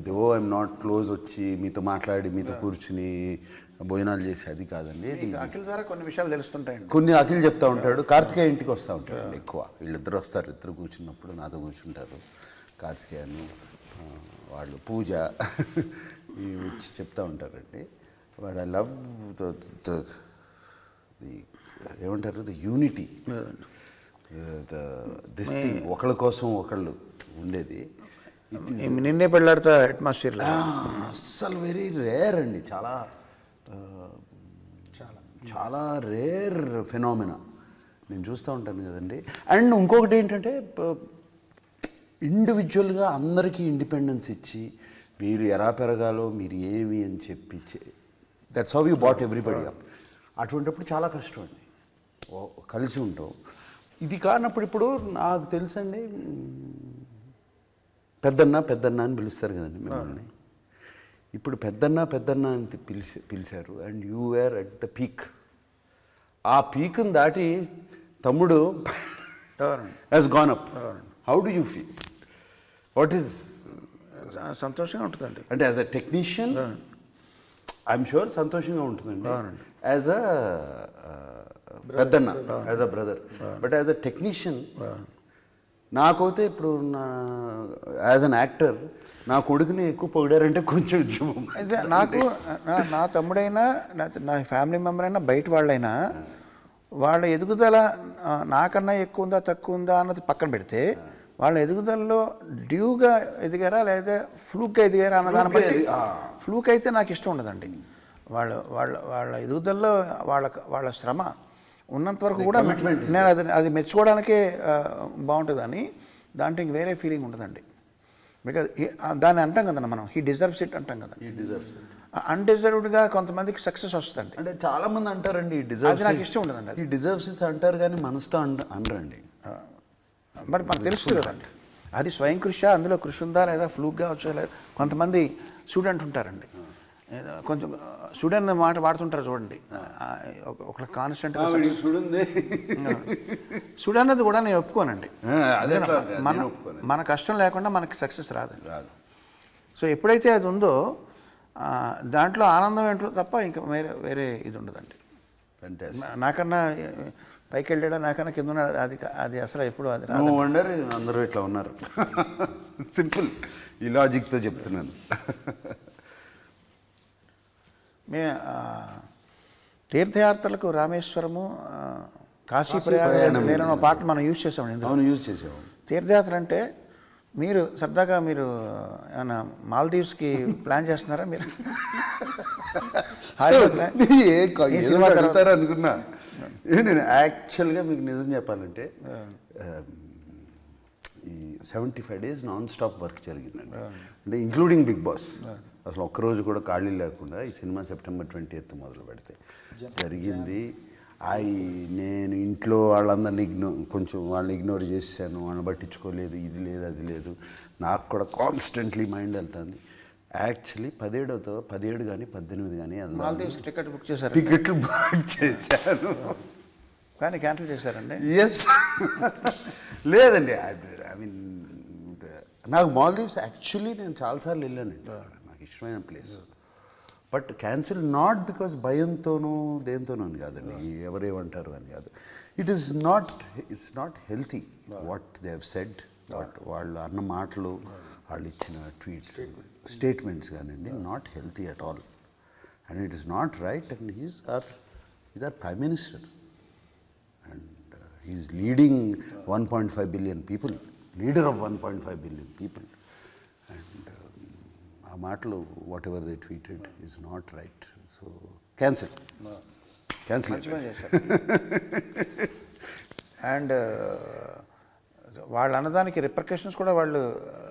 Though I'm not close వచ్చి మీతో మాట్లాడి మీతో కూర్చుని భోజనాలు చేసి అది కాదండి. అఖిల్ ద్వారా కొన్ని విషయాలు తెలుస్తుంటాయండి. కొన్ని అఖిల్ చెప్తా ఉంటాడు, కార్తికేయ ఇంటికి వస్తూ ఉంటాడు ఎక్కువ. వీళ్ళిద్దరు వస్తారు, ఇద్దరు కూర్చున్నప్పుడు నాతో కూర్చుంటారు. కార్తికేయను వాళ్ళు పూజ వచ్చి చెప్తూ ఉంటారండి. వాడు ఐ లవ్ ఏమంటారు, ద యూనిటీ, దిస్ థింగ్, ఒకళ్ళ కోసం ఒకళ్ళు ఉండేది. నిన్నే పెళ్ళాడుతా అట్మాస్ఫియర్ అస్సలు వెరీ రేర్ అండి, చాలా చాలా చాలా రేర్ ఫెనామినా నేను చూస్తూ ఉంటాను కదండి. అండ్ ఇంకొకటి ఏంటంటే, ఇండివిజువల్గా అందరికీ ఇండిపెండెన్స్ ఇచ్చి మీరు ఎలా పెరగాలో మీరు ఏమి అని చెప్పి, that's how you bought everybody up. అటువంటిప్పుడు చాలా కష్టం అండి కలిసి ఉంటాం. ఇది కానప్పుడు ఇప్పుడు నాకు తెలుసండి, పెద్దన్న అని పిలుస్తారు కదండి మిమ్మల్ని. ఇప్పుడు పెద్దన్న అని పిలిచారు, and you were at the peak. ఆ పీక్ని దాటి తమ్ముడు has gone up. How do you feel? What is? సంతోషంగా ఉంటుందండి. అంటే as a technician I'm sure సంతోషంగా ఉంటుందండి, యాజ్ అ పెద్దన్న, as a brother. But as a technician నాకైతే ఇప్పుడు యాజ్ అన్ యాక్టర్ నా కొడుకుని ఎక్కువ పొగిడారంటే కొంచెం అయితే నాకు నా తమ్ముడైనా నా ఫ్యామిలీ మెంబర్ అయినా బయట వాళ్ళైనా వాళ్ళ ఎదుగుదల నాకన్నా ఎక్కువ ఉందా తక్కువ ఉందా అన్నది పక్కన పెడితే, వాళ్ళ ఎదుగుదలలో డ్యూగా ఎదిగారా లేదా ఫ్లూక్గా ఎదిగారా అన్న దాన్ని బట్టి, ఫ్లూక్ అయితే నాకు ఇష్టం ఉండదండి. వాళ్ళ ఎదుగుదలలో వాళ్ళ శ్రమ ఉన్నంత వరకు కూడా నేను అది మెచ్చుకోవడానికే బాగుంటుందని, దాంట్లో ఇంక వేరే ఫీలింగ్ ఉండదండి. బికాజ్ దాన్ని అంటాం కదన్నా మనం, హీ డిజర్వ్స్ ఇట్ అంటాం కదా. అన్డిజర్వ్డ్గా కొంతమందికి సక్సెస్ వస్తుందండి. అంటే చాలా మంది అంటారండి అది నాకు ఇష్టం ఉండదండి. ఈ డిజర్వ్స్ ఇట్ అంటారు కానీ మనసుతో అనరండి. మరి మనకు తెలుస్తుంది కదండి, అది స్వయం కృషి, అందులో కృషి ఉందా లేదా ఫ్లూక్గా వచ్చా లేదా. కొంతమంది స్టూడెంట్ ఉంటారండి, కొంచెం స్టూడెంట్ మాట వాడుతుంటారు చూడండి, ఒక కాన్స్టెంట్ స్టూడెంట్ అన్నది కూడా నేను ఒప్పుకోనండి. మన కష్టం లేకుండా మనకి సక్సెస్ రాదండి. సో ఎప్పుడైతే అది ఉందో దాంట్లో ఆనందం ఏంటో తప్ప ఇంకా వేరే ఇది ఉండదండి. నాకన్నా పైకి వెళ్ళాడా నాకన్నా కింద ఉన్నాడు, అది అసలు ఎప్పుడు అది అందరూ ఇట్లా ఉన్నారు. సింపుల్ ఈ లాజిక్తో చెప్తున్నాను. తీర్థయాత్రలకు రామేశ్వరము, కాశీ ప్రయాణం నేను పాట మనం యూజ్ చేసామండి. అవును, యూజ్ చేసాము. తీర్థయాత్ర అంటే మీరు సరదాగా మీరు ఏమన్నా మాల్దీవ్స్కి ప్లాన్ చేస్తున్నారా మీరు? అనుకున్నా నేను యాక్చువల్గా మీకు నిజం చెప్పాలంటే ఈ 75 days నాన్ స్టాప్ వర్క్ జరిగిందండి. అంటే ఇంక్లూడింగ్ బిగ్ బాస్. అసలు ఒక్కరోజు కూడా ఖాళీ లేకుండా ఈ సినిమా September 20th మొదలు పెడితే జరిగింది. నేను ఇంట్లో వాళ్ళందరినీ కొంచెం వాళ్ళని ఇగ్నోర్ చేశాను, వాళ్ళని పట్టించుకోలేదు, ఇది లేదు అది లేదు. నాకు కూడా కాన్స్టెంట్లీ మైండ్ వెళ్తుంది. యాక్చువల్లీ 17 కానీ 18 కానీ టికెట్ బుక్ చేశారు. టికెట్లు బుక్ చేశాను కానీ క్యాన్సిల్ చేశారండి. ఎస్ లేదండి, ఐ మీన్ నాకు మాల్దీవ్స్ యాక్చువల్లీ నేను చాలాసార్లు వెళ్ళానండి. నాకు ఇష్టమైన place. But cancel not because భయంతోనూ దేంతోనూ అని కాదండి, ఎవరేమంటారు అని కాదు. It's not healthy what they have said, వాళ్ళు అన్న మాటలు, వాళ్ళు ఇచ్చిన ట్వీట్స్, స్టేట్మెంట్స్ కానివ్వండి, not healthy at all. And it is not right. And is our prime minister and is leading 1.5 billion people, leader of 1.5 billion people. And ఆ మాటలు whatever they tweeted is not right. So cancel. And వాళ్ళు అన్నదానికి repercussions కూడా వాళ్ళు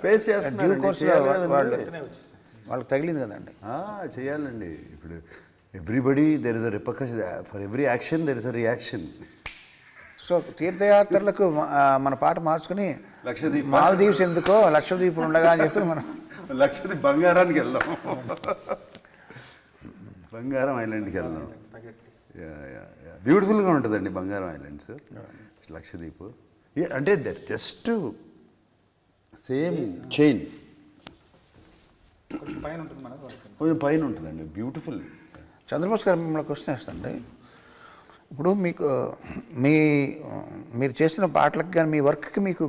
face చేస్తున్నారు. వాళ్ళకి తగిలింది కదండి. చేయాలండి. ఇప్పుడు everybody there is a repercussion, for every action there is a reaction. So తీర్థయాత్రలకు మన పాట మార్చుకుని లక్షద్వీప్, మాల్దీవ్స్ ఎందుకో లక్షద్వీప్ ఉండగా అని చెప్పి మనం లక్షద్వీప్ బంగారానికి వెళ్దాం, బంగారం ఐలాండ్కి వెళ్దాం. బ్యూటిఫుల్గా ఉంటుందండి బంగారం ఐలాండ్స్, లక్షద్వీప్. అంటే దట్ జస్ట్ సేమ్ చైన్, కొంచెం పైన ఉంటుందండి, బ్యూటిఫుల్. చంద్రబోస్ గారు మిమ్మల్ని క్వశ్చన్ వేస్తాండి. ఇప్పుడు మీకు మీరు చేసిన పాటలకు కానీ మీ వర్క్కి మీకు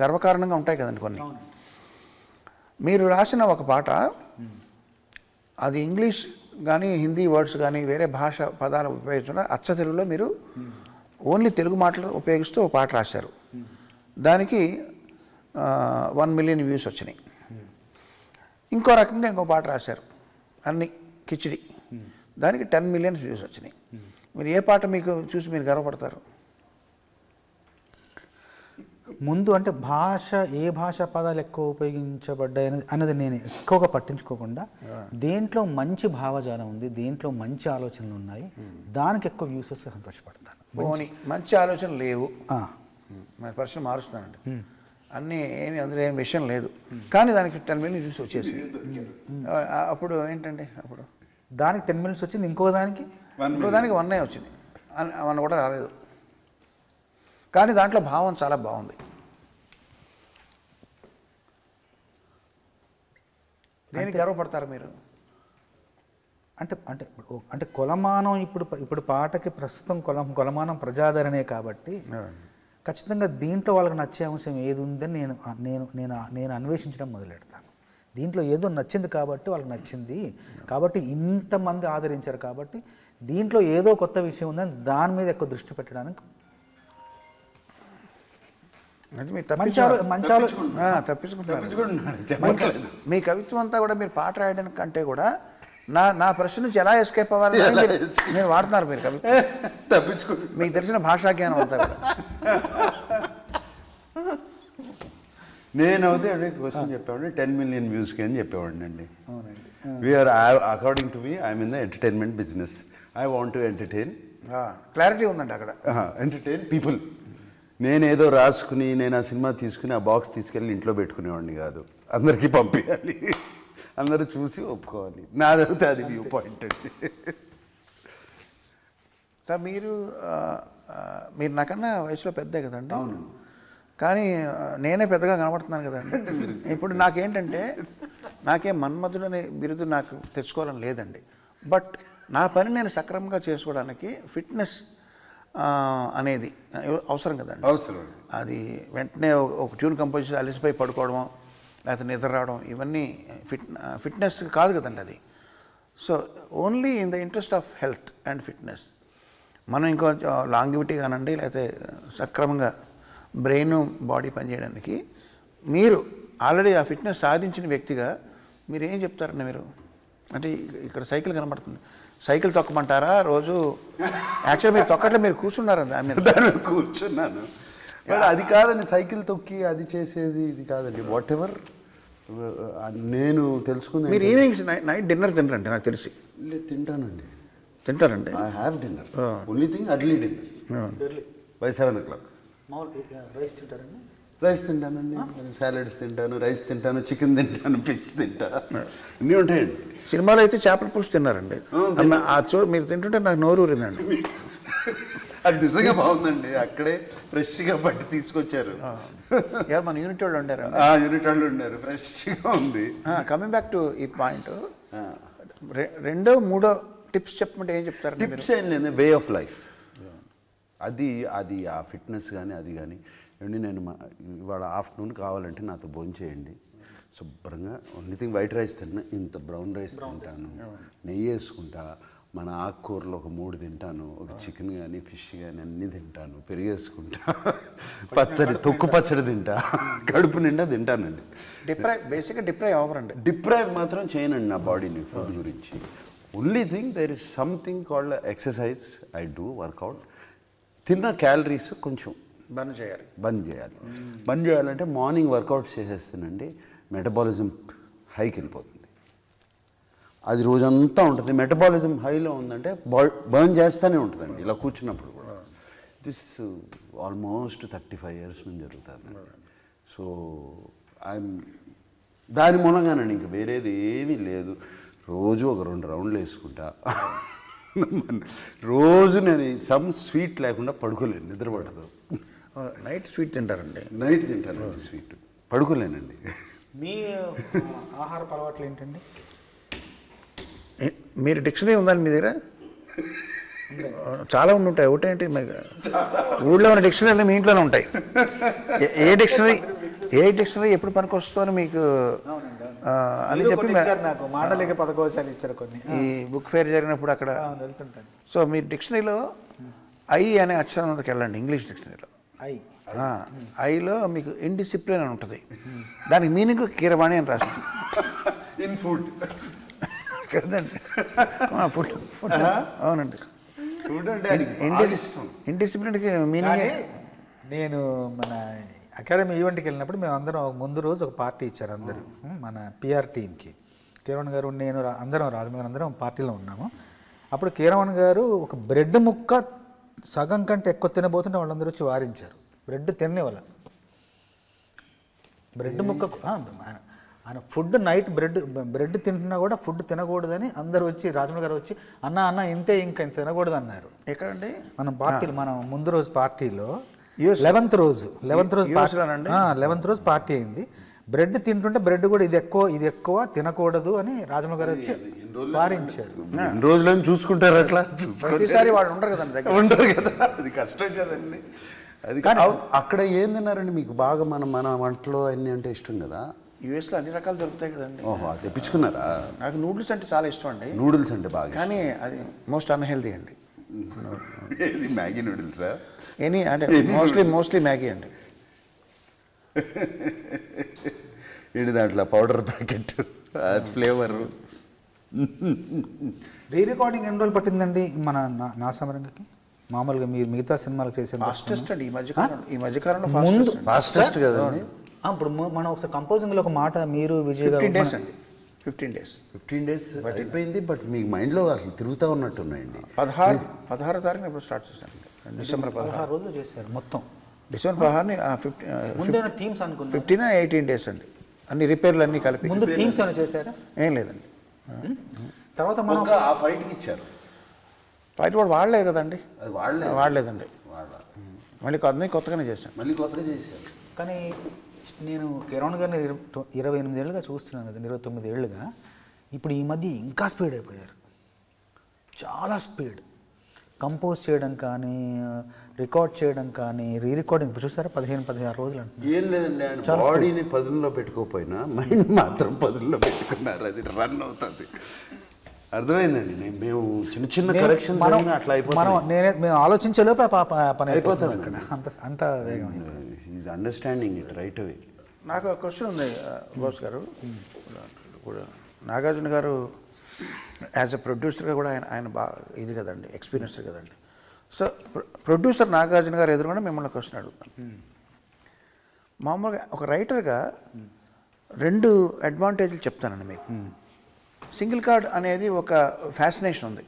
గర్వకారణంగా ఉంటాయి కదండి కొన్ని. మీరు రాసిన ఒక పాట, అది ఇంగ్లీష్ కానీ హిందీ వర్డ్స్ కానీ వేరే భాష పదాలు ఉపయోగించకుండా అచ్చ తెలుగులో మీరు ఓన్లీ తెలుగు మాటలు ఉపయోగిస్తూ ఒక పాట రాశారు. దానికి 1 million వ్యూస్ వచ్చినాయి. ఇంకో రకంగా ఇంకో పాట రాశారు, అన్ని కిచిడి, దానికి 10 million వ్యూస్ వచ్చినాయి. మీరు ఏ పాట మీకు చూసి మీరు గర్వపడతారు? ముందు అంటే ఏ భాష పదాలు ఎక్కువ ఉపయోగించబడ్డాయి అన్నది నేను ఎక్కువగా పట్టించుకోకుండా, దేంట్లో మంచి భావజాలం ఉంది, దేంట్లో మంచి ఆలోచనలు ఉన్నాయి, దానికి ఎక్కువ వ్యూస్ వస్తే సంతోషపడతాను. మంచి ఆలోచన లేవు, మరి ప్రశ్న మారుస్తున్నానండి. అన్నీ ఏమి అందులో ఏం విషయం లేదు, కానీ దానికి 10 million వ్యూస్ వచ్చేసి అప్పుడు ఏంటండి, అప్పుడు దానికి 10 million వచ్చింది, ఇంకో దానికి 1 వచ్చింది, 1 కూడా రాలేదు. కానీ దాంట్లో భావం చాలా బాగుంది. దేనికి గర్వపడతారు మీరు? అంటే అంటే అంటే కొలమానం ఇప్పుడు పాటకి ప్రస్తుతం కొలమానం ప్రజాదరణే కాబట్టి ఖచ్చితంగా దీంట్లో వాళ్ళకి నచ్చే అంశం ఏది ఉందని నేను అన్వేషించడం మొదలెడతాను. దీంట్లో ఏదో నచ్చింది కాబట్టి వాళ్ళకి నచ్చింది, కాబట్టి ఇంతమంది ఆదరించారు, కాబట్టి దీంట్లో ఏదో కొత్త విషయం ఉందని దాని మీద ఎక్కువ దృష్టి పెట్టడానికి తప్పించుకుంటున్నారు. మీ కవిత్వం అంతా కూడా మీరు పాట రాయడానికి కంటే కూడా నా ప్రశ్న నుంచి ఎలా ఎస్కేప్ అవ్వాలి మీరు వాడుతున్నారు. మీరు కవిత్వం తప్పించుకో, మీకు తెలిసిన భాషా జ్ఞానం అంతా కూడా. నేనైతే అదే క్వశ్చన్ చెప్పేవాడిని, 10 million వ్యూస్కి అని చెప్పేవాడిని అండి. According to me I'm in the entertainment business. I want to entertain. Clarity ఉందండి అక్కడ. Entertain people. నేనేదో రాసుకుని నేను ఆ సినిమా తీసుకుని ఆ బాక్స్ తీసుకెళ్ళి ఇంట్లో పెట్టుకునేవాడిని కాదు, అందరికీ పంపించాలి, అందరూ చూసి ఒప్పుకోవాలి. నాదైతే అది వ్యూ పాయింట్ అండి. సార్ మీరు నాకన్నా వయసులో పెద్దే కదండి. అవును. కానీ నేనే పెద్దగా కనబడుతున్నాను కదండి. ఇప్పుడు నాకేంటంటే నాకేం మన్మధుడనే బిరుదు నాకు తెచ్చుకోవాలని లేదండి. బట్ నా పని నేను సక్రమంగా చేసుకోవడానికి ఫిట్నెస్ అనేది అవసరం కదండి. అవసరం. అది వెంటనే ఒక ట్యూన్ కంపోజ్ చేసి అలసిపోయి పడుకోవడం, లేకపోతే నిద్ర రావడం, ఇవన్నీ ఫిట్నెస్ కాదు కదండి అది. So only in the interest of health and fitness మనం ఇంకో లాంగివిటీ కానండి, లేకపోతే సక్రమంగా బ్రెయిన్ బాడీ పనిచేయడానికి మీరు ఆల్రెడీ ఆ ఫిట్నెస్ సాధించిన వ్యక్తిగా మీరు ఏం చెప్తారండి? మీరు అంటే ఇక్కడ సైకిల్ కనబడుతుంది, సైకిల్ తొక్కమంటారా రోజు? యాక్చువల్గా మీరు తొక్కట్లో మీరు కూర్చున్నారు దాని కూర్చున్నాను. బట్ అది కాదండి, సైకిల్ తొక్కి అది చేసేది ఇది కాదండి. వాట్ ఎవర్ నేను తెలుసుకుంది. మీరు ఈవినింగ్ నైట్ డిన్నర్ తినరండి నాకు తెలిసి? లేదు, తింటానండి. తింటారండి? I have dinner. Only thing early dinner by 7 o'clock. Rice తింటారండి? రైస్ తింటానండి, సాలడ్స్ తింటాను, రైస్ తింటాను, చికెన్ తింటాను, ఫిష్ తింటా, అన్నీ ఉంటాయండి. సినిమాలో అయితే చేపల పులుసు తిన్నారండి, మీరు తింటుంటే నాకు నోరు ఊరిందండి. అది నిజంగా బాగుందండి, అక్కడే ఫ్రెష్గా పట్టి తీసుకొచ్చారు. మన యూనిట్ వాళ్ళు ఉండారు. యూనిట్ వాళ్ళు ఉన్నారు, ఫ్రెష్గా ఉంది. కమింగ్ బ్యాక్ టు ఈ పాయింట్, రెండో మూడో టిప్స్ చెప్పమంటే ఏం చెప్తారు? టిప్స్ ఏం లేదు, వే ఆఫ్ లైఫ్. అది ఆ ఫిట్నెస్ కానీ అది కానీ ఏమండి, నేను ఇవాళ ఆఫ్టర్నూన్ కావాలంటే నాతో భోజనం చేయండి, శుభ్రంగా ఓన్లీ థింగ్ వైట్ రైస్ తిన్నా, ఇంత బ్రౌన్ రైస్ తింటాను, నెయ్యి వేసుకుంటా, మన ఆకుకూరలు ఒక 3 తింటాను, ఒక చికెన్ కానీ ఫిష్ కానీ అన్నీ తింటాను, పెరిగేసుకుంటా, తొక్కు పచ్చడి తింటా, కడుపు నిండా తింటానండి. బేసిక్గా డిప్రైవ్ అవ్వరండి. డిప్రైవ్ మాత్రం చేయనండి నా బాడీని ఫుడ్ గురించి. Only thing there is something called exercise, I do workout. తిన్న క్యాలరీస్ కొంచెం బంద్ చేయాలి. బంద్ చేయాలంటే మార్నింగ్ వర్కౌట్స్ చేసేస్తానండి, మెటబాలిజం హైకి వెళ్ళిపోతుంది. అది రోజంతా ఉంటుంది. మెటబాలిజం హైలో ఉందంటే బర్న్ చేస్తూనే ఉంటుందండి ఇలా కూర్చున్నప్పుడు కూడా. దిస్ ఆల్మోస్ట్ 35 years నుంచి జరుగుతుందండి. సో దాని మూలంగానండి, ఇంక వేరేది ఏమీ లేదు. రోజు ఒక 2 రౌండ్లు వేసుకుంటా. రోజు నేను సమ్ స్వీట్ లేకుండా పడుకోలేను, నిద్రపడదు. నైట్ స్వీట్ తింటారండి? నైట్ తింటానండి స్వీట్, పడుకోలేనండి. మీ ఆహార అలవాట్లు ఏంటండి? మీరు డిక్షనరీ ఉందండి మీ దగ్గర? చాలా ఉంటాయి. ఒకటేంటి, ఊళ్ళో ఉన్న డిక్షనరీలు మీ ఇంట్లోనే ఉంటాయి. ఏ డిక్షనరీ ఎప్పుడు పనికి వస్తుందని మీకు అని చెప్పి నాకు మాటలేక పదకోశాలు ఇచ్చారు కొన్ని. ఈ బుక్ ఫేర్ జరిగినప్పుడు అక్కడ వెళ్తుంటాను. సో మీరు డిక్షనరీలో ఐ అనే అక్షరం మీదకి వెళ్ళండి. ఇంగ్లీష్ డిక్షనరీలో ఐలో మీకు ఇండిసిప్లిన్ అని ఉంటుంది. దానికి మీనింగ్ కీరవాణి అని రాస్తుంది. ఇన్ ఫుడ్ కదండి, ఫుడ్. అవునండి, ఇండిసిప్లిన్కి మీనింగ్. నేను మన అకాడమీ ఈవెంట్కి వెళ్ళినప్పుడు మేము అందరం ముందు రోజు ఒక పార్టీ ఇచ్చారు అందరూ, మన పిఆర్ టీమ్కి. కీరవణ్ గారు, నేను, అందరం రాజమౌళి అందరం పార్టీలో ఉన్నాము. అప్పుడు కీరవణ్ గారు ఒక బ్రెడ్ ముక్క సగం కంటే ఎక్కువ తినబోతుంటే వాళ్ళందరూ వచ్చి వారించారు. బ్రెడ్ తినేవాళ్ళ, బ్రెడ్ ముక్క ఆయన ఫుడ్ నైట్ బ్రెడ్ తింటున్నా కూడా ఫుడ్ తినకూడదని అందరూ వచ్చి, రాజమౌళి గారు వచ్చి అన్న ఇంతే, ఇంకా ఇంత తినకూడదు అన్నారు. ఎక్కడండి? మనం ముందు రోజు పార్టీలో 11th రోజు పార్టీ అయింది. బ్రెడ్ తింటుంటే బ్రెడ్ కూడా ఇది ఎక్కువ తినకూడదు అని రాజమౌళి గారు వచ్చి వారించారు. రోజులను చూసుకుంటారు అట్లా. ప్రతిసారి వాళ్ళు ఉండరు కదండి, ఉండరు కదా, అది కష్టం కదండి. అది అక్కడ ఏం తిన్నారండి మీకు బాగా? మన వంటలో అన్నీ అంటే ఇష్టం కదా. యూఎస్లో అన్ని రకాలు దొరుకుతాయి కదండి. ఓహో, తెప్పించుకున్నారా? నాకు నూడిల్స్ అంటే చాలా ఇష్టం అండి. నూడిల్స్ అంటే బాగా, కానీ అది మోస్ట్ అన్హెల్దీ అండి. ఏది మ్యాగీ నూడిల్సా? ఎనీ అంటే మోస్ట్లీ మ్యాగీ అండి. ఏంటి దాంట్లో powder packet, flavour. Re recording ఎన్ని రోజులు పట్టిందండి మన నా సమరంగకి? మామూలుగా మీరు మిగతా సినిమాలు చేసే ఫాస్టెస్ట్ అండి ఈ మధ్యకాలంలో ఫాస్టెస్ట్ కదండి. ఇప్పుడు మనం ఒకసారి కంపోజింగ్లో ఒక మాట మీరు విజయ్ గారు 15 days అయిపోయింది. బట్ మీ మైండ్లో అసలు తిరుగుతూ ఉన్నట్టు ఉన్నాయండి. 16వ తారీఖున ఇప్పుడు స్టార్ట్ చేశాను. డిసెంబర్ 16 రోజులు చేశారు మొత్తం. డిసెంబర్ 16ని 15 18 days అండి. అన్ని రిపేర్లు అన్నీ కలిపి. ముందు థీమ్స్ అని చేశారా? ఏం లేదండి. తర్వాత మనం ఆ ఫైట్కి ఇచ్చారు. ఫైట్ కూడా వాడలేదు కదండి, అది వాడలేదండి. మళ్ళీ కొత్తగానే చేశాను. మళ్ళీ కొత్తగా చేశారు. కానీ నేను కిరణ్ గారిని 28 ఏళ్ళుగా చూస్తున్నాను కదా, 29 ఏళ్ళుగా. ఇప్పుడు ఈ మధ్య ఇంకా స్పీడ్ అయిపోయారు, చాలా స్పీడ్. కంపోజ్ చేయడం కానీ, రికార్డ్ చేయడం కానీ, రీ రికార్డింగ్ చూస్తారా 15-16 రోజులు అంటే ఏం లేదండి. ఆయన బాడీని పదుల్లో పెట్టుకోకపోయినా మైండ్ మాత్రం పదుల్లో పెట్టుకున్నారు, అది రన్ అవుతుంది. అర్థమైందండి. మేము చిన్న కరెక్షన్ అట్లా మేము ఆలోచించేలోపే పని అయిపోతుంది అక్కడ, అంత వేగం. Is understanding it right away. నాకు ఒక క్వశ్చన్ ఉంది బోస్ గారు. నాగార్జున గారు యాజ్ ఎ ప్రొడ్యూసర్గా కూడా ఆయన బాగా ఇది కదండి, ఎక్స్పీరియన్స్డ్ కదండి. సో ప్రొడ్యూసర్ నాగార్జున గారు ఎదురుగా మిమ్మల్ని క్వశ్చన్ అడుగుతాను. మామూలుగా ఒక రైటర్గా 2 అడ్వాంటేజ్లు చెప్తానండి మీకు. సింగిల్ కార్డ్ అనేది ఒక ఫ్యాసినేషన్ ఉంది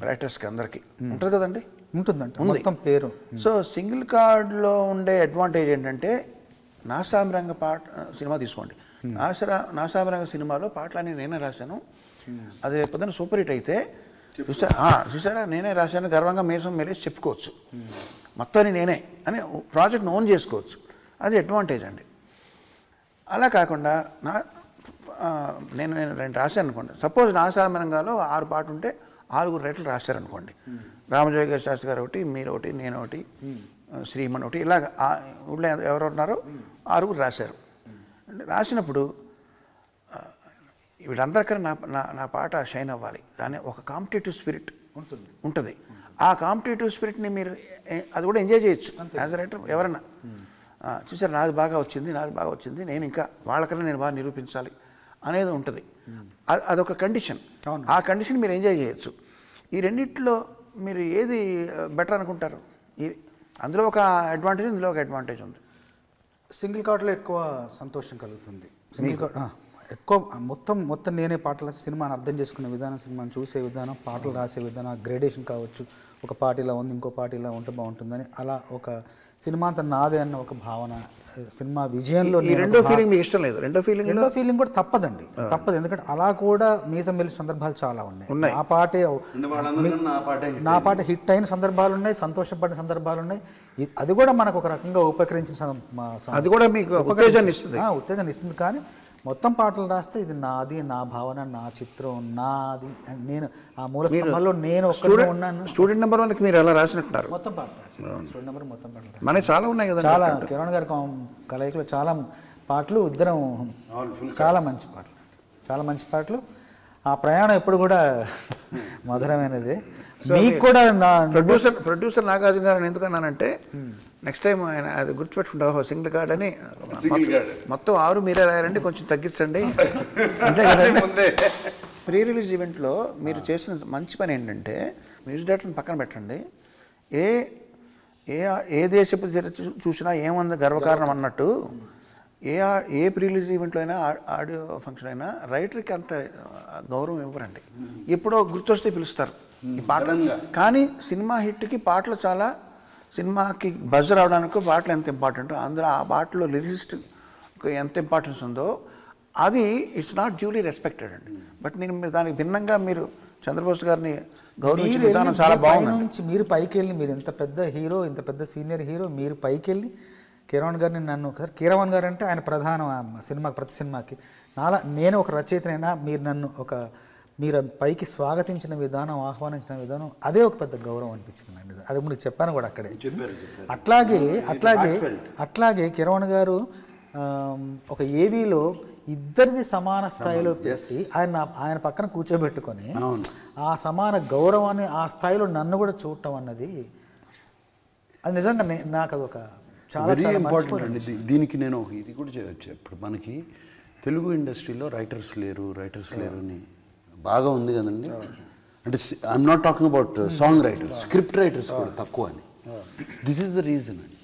రైటర్స్కి, అందరికీ ఉంటుంది కదండి. ఉంటుందండి, మొత్తం పేరు. సో సింగిల్ కార్డ్లో ఉండే అడ్వాంటేజ్ ఏంటంటే, నాసామిరంగ సినిమా తీసుకోండి. నాసామిరంగ సినిమాలో పాటలన్నీ నేనే రాశాను, అది రేపొద్దున సూపర్ హిట్ అయితే చూసారా నేనే రాశాను గర్వంగా మీసం మెలేసి చెప్పుకోవచ్చు, మొత్తాన్ని నేనే అని ప్రాజెక్ట్ని ఓన్ చేసుకోవచ్చు. అది అడ్వాంటేజ్ అండి. అలా కాకుండా నేను 2 రాశాను అనుకోండి. సపోజ్ నాసామిరంగాలో 6 పాటలు ఉంటే 6 రైటర్లు రాశారనుకోండి. రామజోగేశ్వర శాస్త్రి గారు ఒకటి, మీరు ఒకటి, నేను ఒకటి, శ్రీమన్ ఒకటి, ఇలాగ ఊళ్ళో ఎవరు ఉన్నారో 6 రాశారు. రాసినప్పుడు వీళ్ళందరికన్నా నా పాట షైన్ అవ్వాలి, కానీ ఒక కాంపిటేటివ్ స్పిరిట్ ఉంటుంది. ఆ కాంపిటేటివ్ స్పిరిట్ని మీరు అది కూడా ఎంజాయ్ చేయొచ్చు యాజ్ అ రైటర్. ఎవరన్నా చూసారు నాది బాగా వచ్చింది, నేను ఇంకా వాళ్ళకన్నా నేను బాగా నిరూపించాలి అనేది ఉంటుంది. అదొక కండిషన్. ఆ కండిషన్ మీరు ఎంజాయ్ చేయొచ్చు. ఈ రెండిట్లో మీరు ఏది బెటర్ అనుకుంటారు? అందులో ఒక అడ్వాంటేజ్, ఇందులో ఒక అడ్వాంటేజ్ ఉంది. సింగిల్ కార్డ్లో ఎక్కువ సంతోషం కలుగుతుంది. సింగిల్ కార్డ్ ఎక్కువ మొత్తం నేనే పాటలు సినిమాని అర్థం చేసుకునే విధానం, సినిమాని చూసే విధానం, పాటలు రాసే విధానం, గ్రేడేషన్ కావచ్చు. ఒక పాట ఇలా ఉంది, ఇంకో పాట ఇలా ఉంటే బాగుంటుందని, అలా ఒక సినిమా అంతా నాదే అన్న ఒక భావన, సినిమా విజయంలో రెండో ఫీలింగ్ మీకు ఇష్టం లేదు? రెండో ఫీలింగ్ కూడా తప్పదు. ఎందుకంటే అలా కూడా మీసం వెళ్ళే సందర్భాలు చాలా ఉన్నాయి. నా పాట హిట్ అయిన సందర్భాలు ఉన్నాయి, సంతోషపడిన సందర్భాలు ఉన్నాయి. అది కూడా మనకు ఒక రకంగా ఉపకరించిన, అది కూడా మీకు ఉత్తేజాన్ని ఇస్తుంది. కానీ మొత్తం పాటలు రాస్తే ఇది నాది, నా భావన, నా చిత్రం, నాది, నేను ఆ మూల స్తంభంలో నేను ఒక్కడే ఉన్నాను. స్టూడెంట్ నెంబర్ 1కి మీరు ఎలా రాసినట్టున్నారు? మొత్తం పాటలు స్టూడెంట్ నెంబర్ మొత్తం పాటలు మనకి చాలా ఉన్నాయి కదా. చాలా కిరణ్ గారి కలయికలో చాలా పాటలు, ఇద్దరం చాలా మంచి పాటలు. ఆ ప్రయాణం ఎప్పుడు కూడా మధురమైనది. మీకు కూడా నా ప్రొడ్యూసర్ నాగార్జున గారు ఎందుకన్నానంటే, నెక్స్ట్ టైం ఆయన అది గుర్తుపెట్టుకుంటా, సింగిల్ కార్డ్ అని మొత్తం 6 మీరే రాయాలంటే కొంచెం తగ్గించండి అంతే కదండి. ప్రీ రిలీజ్ ఈవెంట్లో మీరు చేసిన మంచి పని ఏంటంటే, మ్యూజిక్ డైరెక్టర్ని పక్కన పెట్టండి, ఏ దేశపు చూసినా ఏముంది గర్వకారణం అన్నట్టు, ఏ ప్రీ రిలీజ్ ఈవెంట్లో అయినా, ఆడియో ఫంక్షన్ అయినా రైటర్కి అంత గౌరవం ఇవ్వరండి. ఎప్పుడో గుర్తొస్తే పిలుస్తారు ఈ పాటలు. కానీ సినిమా హిట్కి పాటలు చాలా, సినిమాకి బజ్ రావడానికి పాటలు ఎంత ఇంపార్టెంట్, అందులో ఆ పాటలో లిరిసిస్ట్ ఎంత ఇంపార్టెన్స్ ఉందో అది ఇట్స్ నాట్ డ్యూలీ రెస్పెక్టెడ్ అండి. బట్ మీరు దానికి భిన్నంగా మీరు చంద్రబోస్ గారిని గౌరవించే విధానం చాలా బాగుంది. మీరు పైకి వెళ్ళి, మీరు ఇంత పెద్ద హీరో, ఇంత పెద్ద సీనియర్ హీరో, మీరు పైకి వెళ్ళి కిరణ్ గారిని కీరవాణి గారు అంటే ఆయన ప్రధాన సినిమాకి, ప్రతి సినిమాకి నేను ఒక రచయితనైనా మీరు పైకి స్వాగతించిన విధానం, ఆహ్వానించిన విధానం, అదే ఒక పెద్ద గౌరవం అనిపించింది అండి. అది మీకు చెప్పాను కూడా అక్కడే. అట్లాగే కిరణ్ గారు ఒక ఏవీలో ఇద్దరిది సమాన స్థాయిలో పెట్టి ఆయన పక్కన కూర్చోబెట్టుకొని ఆ సమాన గౌరవాన్ని ఆ స్థాయిలో నన్ను కూడా చూడటం అన్నది, అది నిజంగా నాకు అది ఒక చాలా ఇంపార్టెంట్ అండి. దీనికి నేను ఇది కూడా చేయవచ్చు. ఇప్పుడు మనకి తెలుగు ఇండస్ట్రీలో రైటర్స్ లేరు అని బాగా ఉంది కదండి. అంటే I'm not talking about song writers, script writers కూడా తక్కువ అని. దిస్ ఈస్ ద రీజన్ అండి.